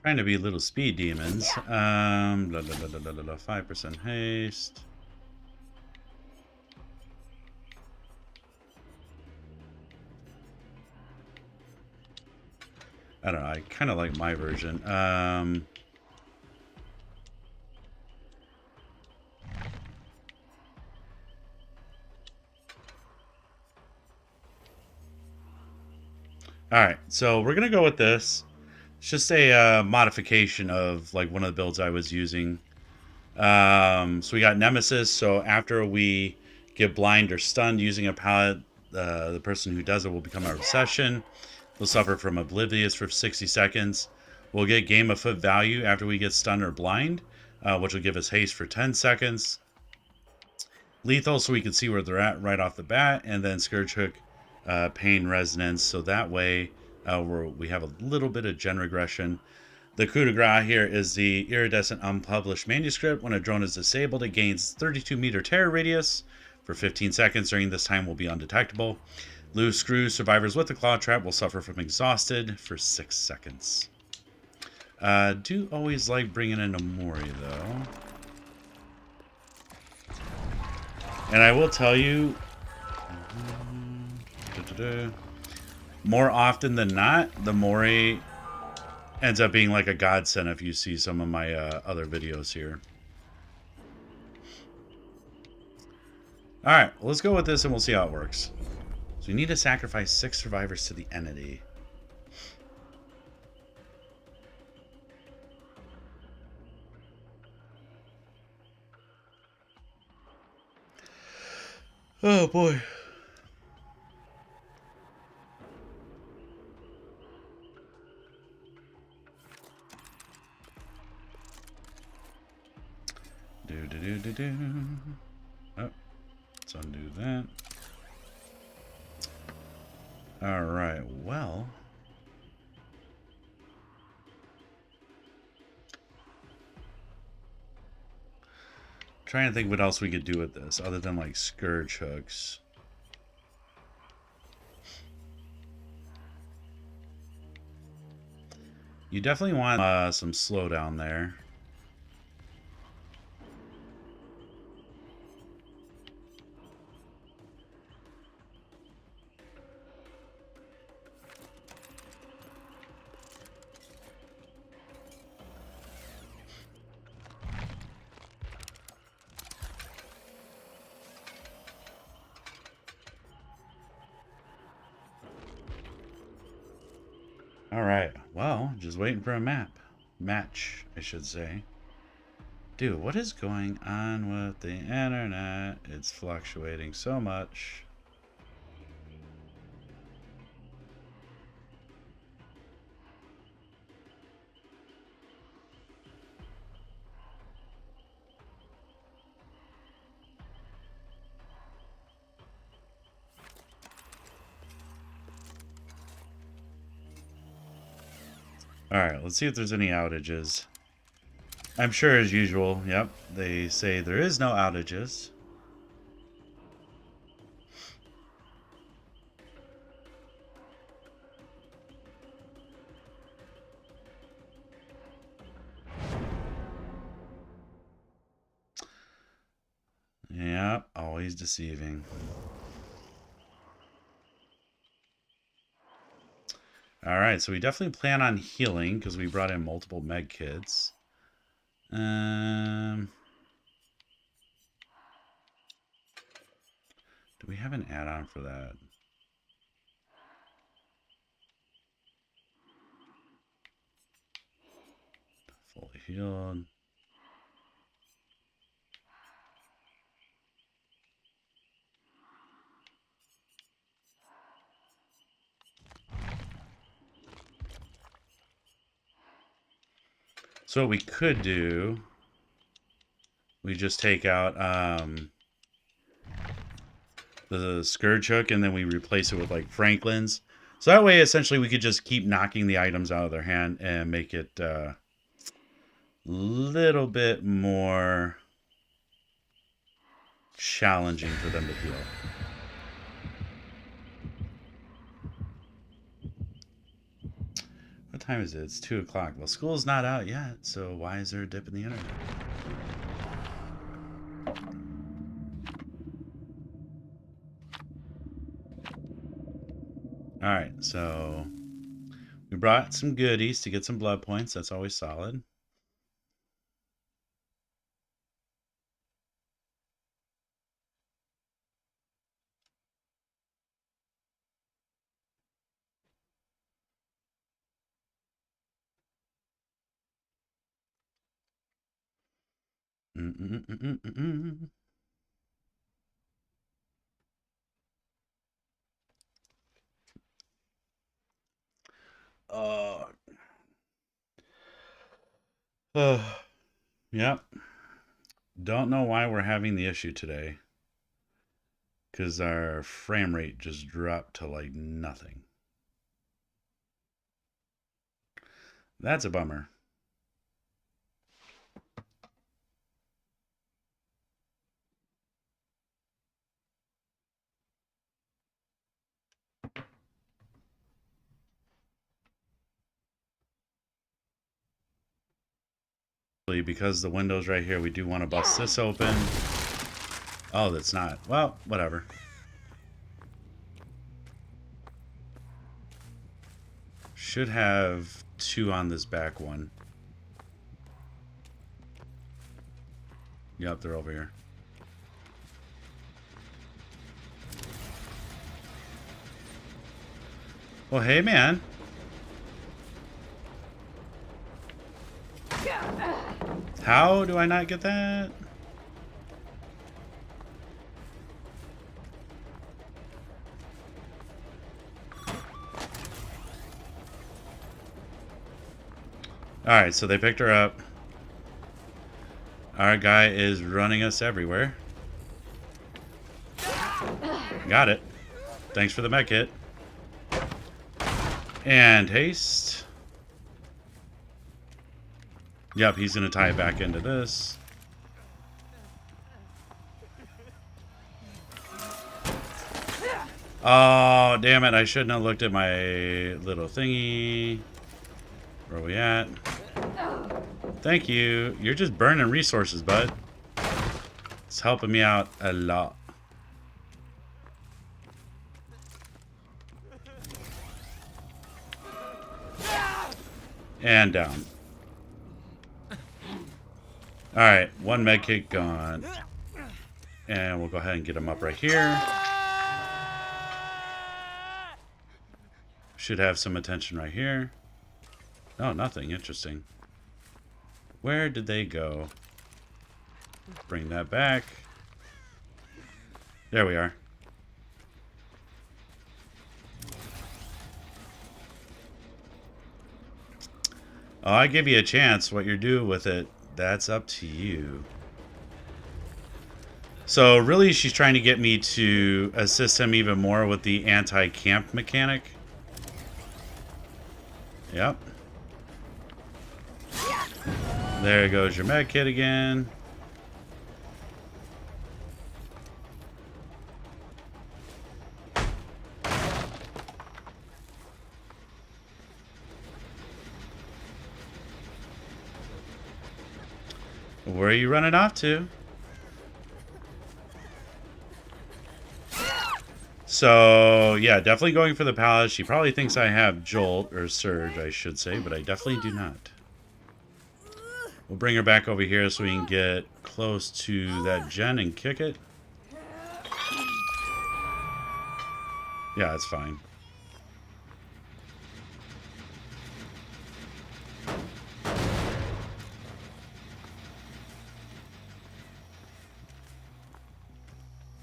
Trying to be little speed demons. 5% haste. I don't know. I kind of like my version. All right, so we're gonna go with this. It's just a modification of like one of the builds I was using. So we got Nemesis. So after we get blind or stunned using a pallet, the person who does it will become our obsession. We'll suffer from Oblivious for 60 seconds. We'll get Game of Foot value after we get stunned or blind, which will give us haste for 10 seconds. Lethal, so we can see where they're at right off the bat. And then Scourge Hook, Pain Resonance. So that way we have a little bit of gen regression. The coup de grace here is the iridescent unpublished manuscript. When a drone is disabled, it gains 32-meter terror radius for 15 seconds. During this time, will be undetectable. Loose screws. Survivors with the claw trap will suffer from exhausted for 6 seconds. Do always like bringing in a Mori, though. And I will tell you, more often than not, the Mori ends up being like a godsend if you see some of my other videos here. Alright, let's go with this and we'll see how it works. So we need to sacrifice 6 survivors to the entity. Oh boy. Oh, let's undo that. All right, well. Trying to think what else we could do with this other than like scourge hooks. You definitely want some slowdown there. Alright, well, just waiting for a match, I should say. Dude, what is going on with the internet? It's fluctuating so much. Alright, let's see if there's any outages. I'm sure as usual, yep, they say there is no outages. Always deceiving. Alright, so we definitely plan on healing because we brought in multiple med kits. Do we have an add-on for that? Fully healed. So what we could do, we just take out the Scourge Hook and then we replace it with like Franklin's. So that way, essentially, we could just keep knocking the items out of their hand and make it a little bit more challenging for them to heal. What time is it? It's 2 o'clock. Well, school's not out yet, so why is there a dip in the internet? Alright, so we brought some goodies to get some blood points. That's always solid. Yep. Don't know why we're having the issue today. Because our frame rate just dropped to like nothing. That's a bummer. Because the window's right here, we do want to bust this open. Oh, that's not. Well, whatever. Should have 2 on this back one. Yep, they're over here. Well, hey, man. How do I not get that? Alright, so they picked her up. Our guy is running us everywhere. Got it. Thanks for the med kit. And haste. Yep, he's going to tie it back into this. Oh, damn it. I shouldn't have looked at my little thingy. Where are we at? Thank you. You're just burning resources, bud. It's helping me out a lot. And down. Alright, 1 med kit gone. And we'll go ahead and get him up right here. Should have some attention right here. No, nothing. Interesting. Where did they go? Bring that back. There we are. Oh, I give you a chance. What you're doing with it, that's up to you. So really, she's trying to get me to assist him even more with the anti-camp mechanic. Yep. There goes your med kit again. Where are you running off to? So, yeah, definitely going for the palace. She probably thinks I have Jolt, or Surge, I should say, but I definitely do not. We'll bring her back over here so we can get close to that gen and kick it. Yeah, that's fine.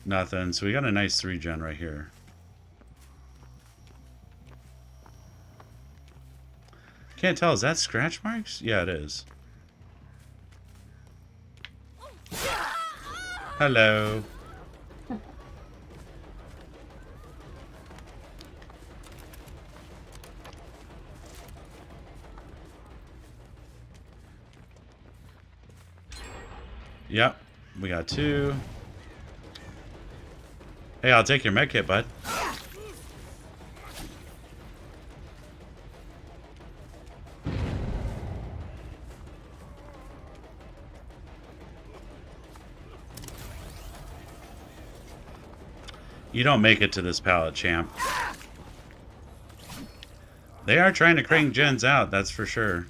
Nothing. So we got a nice 3 gen right here. Can't tell. Is that scratch marks? Yeah, it is. Hello. Yep. We got 2. Hey, I'll take your med kit, bud. You don't make it to this pallet, champ. They are trying to crank gens out, that's for sure.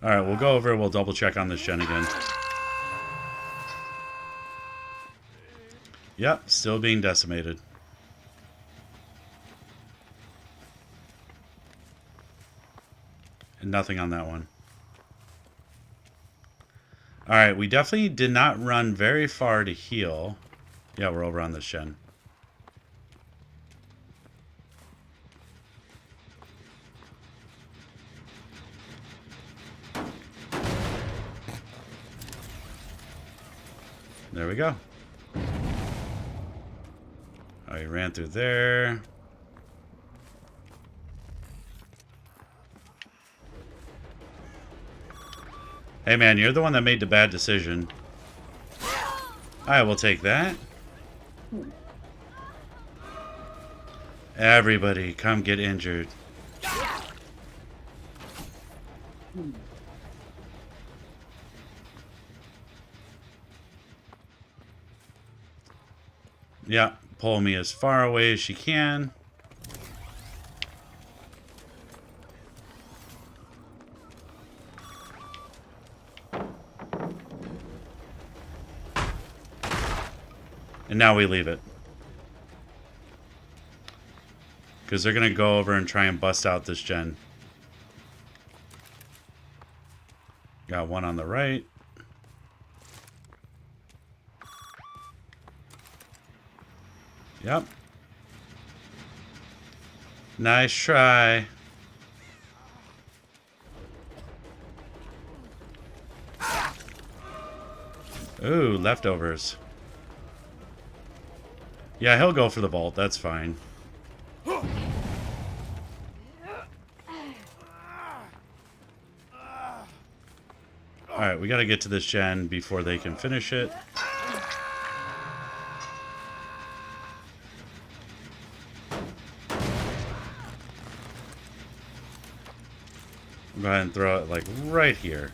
Alright, we'll go over, we'll double check on this gen again. Yep, still being decimated. And nothing on that one. Alright, we definitely did not run very far to heal. Yeah, we're over on this gen. There we go. Oh, he ran through there. Hey man, you're the one that made the bad decision. I will take that. Everybody, come get injured. Yeah, pull me as far away as she can. And now we leave it. Because they're going to go over and try and bust out this gen. Got one on the right. Yep. Nice try. Ooh, leftovers. Yeah, he'll go for the vault. That's fine. Alright, we gotta get to this gen before they can finish it. Go ahead and throw it, like, right here.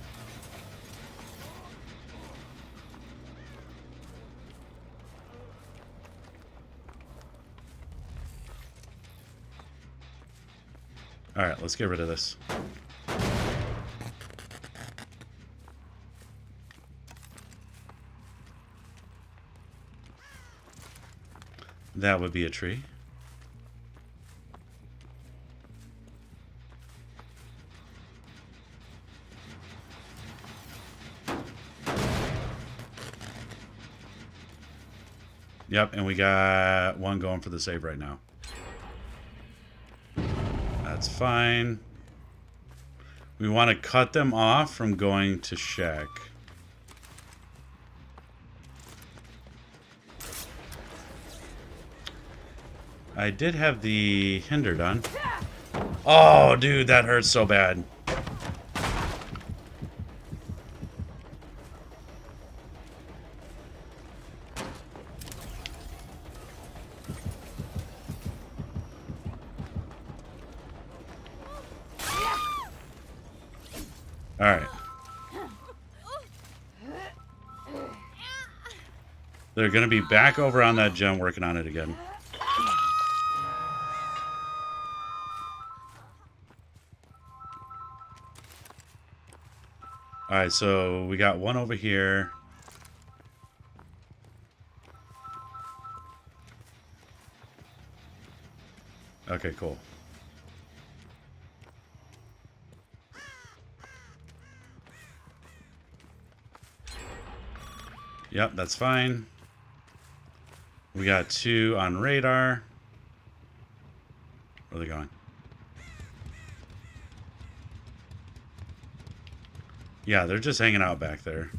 Alright, let's get rid of this. That would be a tree. Yep, and we got one going for the save right now. That's fine. We want to cut them off from going to Shack. I did have the hinder done. Oh, dude, that hurts so bad. Alright. They're going to be back over on that gem working on it again. Alright, so we got one over here. Okay, cool. Yep, that's fine. We got 2 on radar. Where are they going? Yeah, they're just hanging out back there.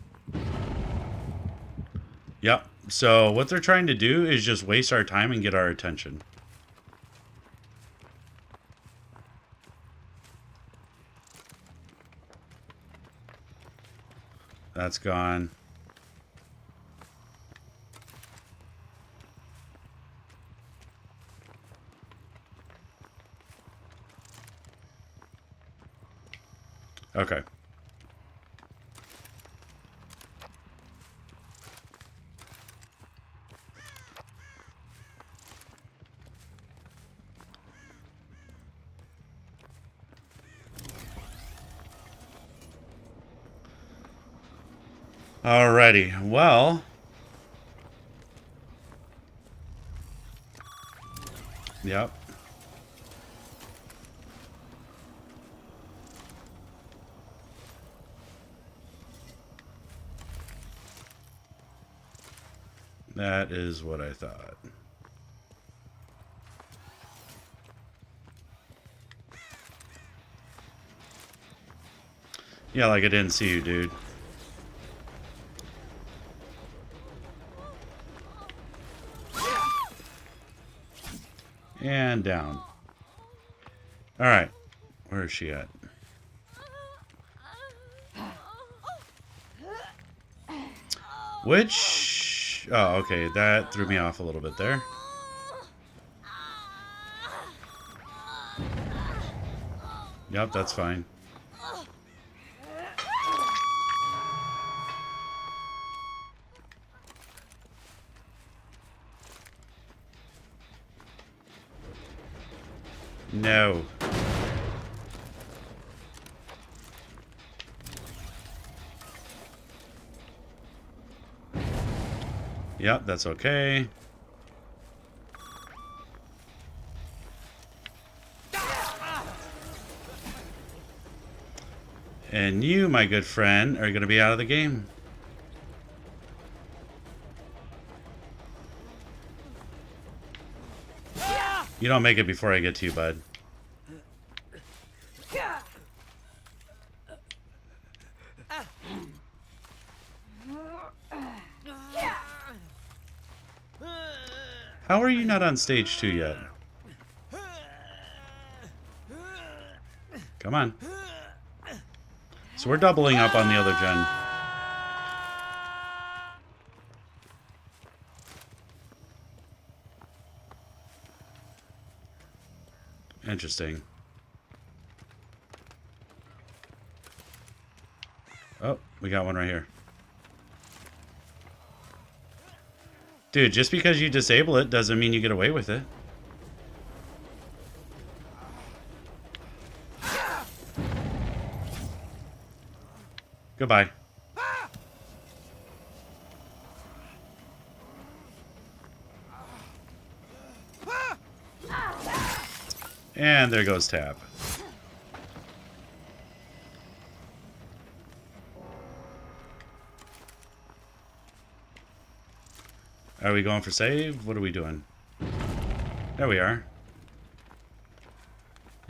Yep. So what they're trying to do is just waste our time and get our attention. That's gone. Okay. Alrighty. Well. Yep. That is what I thought. Yeah, like I didn't see you, dude. And down. Alright. Where is she at? Which... Oh, okay. That threw me off a little bit there. Yep, that's fine. No. Yep, that's okay. And you, my good friend, are going to be out of the game. You don't make it before I get to you, bud. How are you not on stage 2 yet? Come on. So we're doubling up on the other gen. Interesting. Oh, we got one right here. Dude, just because you disable it doesn't mean you get away with it. Goodbye. And there goes Tab. Are we going for save? What are we doing? There we are.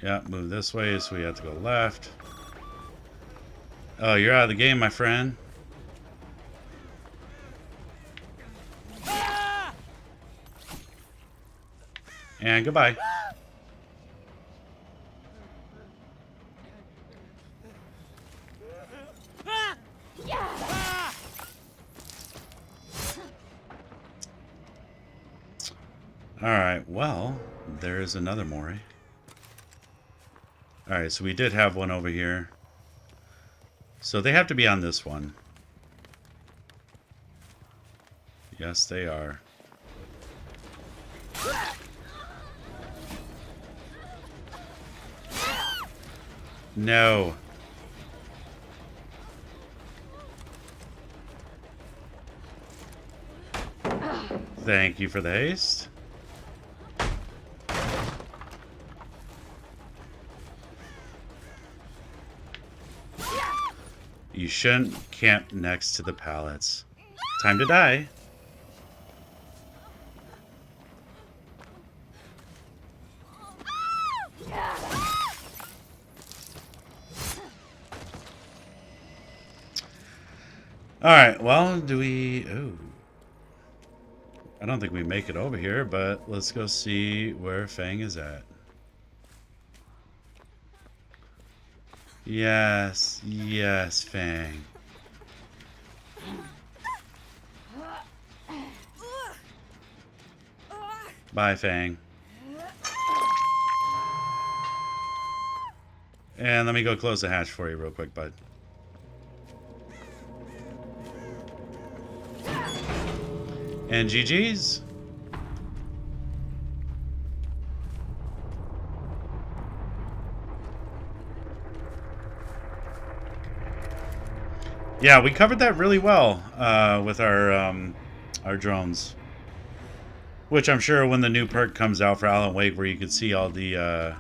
Yeah, move this way, so we have to go left. Oh, you're out of the game, my friend. And goodbye. Alright, well, there is another Mori. Alright, so we did have one over here. So they have to be on this one. Yes, they are. No. Thank you for the haste. You shouldn't camp next to the pallets. Time to die. Alright, well, do we... Oh. I don't think we make it over here, but let's go see where Fang is at. Yes, yes, Fang. Bye, Fang. And let me go close the hatch for you real quick, bud. And GG's. Yeah, we covered that really well with our drones. Which I'm sure when the new perk comes out for Alan Wake, where you can see all the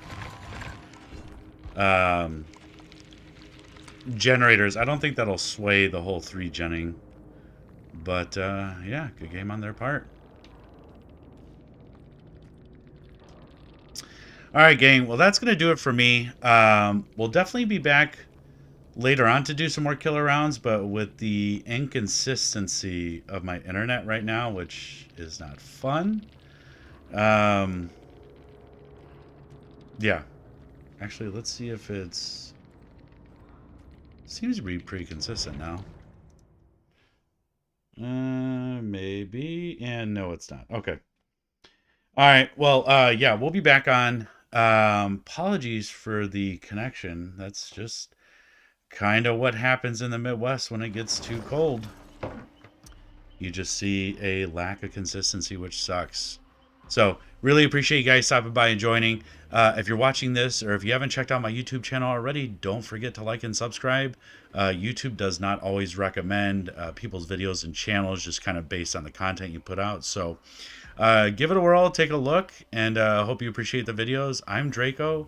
generators, I don't think that'll sway the whole 3-genning. But, yeah, good game on their part. Alright, gang. Well, that's going to do it for me. We'll definitely be back later on to do some more killer rounds, but with the inconsistency of my internet right now, which is not fun. Yeah. Actually, let's see if it's... Seems to be pretty consistent now. Maybe. And no, it's not. Okay. All right. Well, yeah, we'll be back on. Apologies for the connection. That's just kind of what happens in the Midwest when it gets too cold. You just see a lack of consistency, which sucks. So, really appreciate you guys stopping by and joining. If you're watching this, or if you haven't checked out my YouTube channel already, don't forget to like and subscribe. YouTube does not always recommend people's videos and channels, just kind of based on the content you put out. So, give it a whirl, take a look, and hope you appreciate the videos. I'm Draco.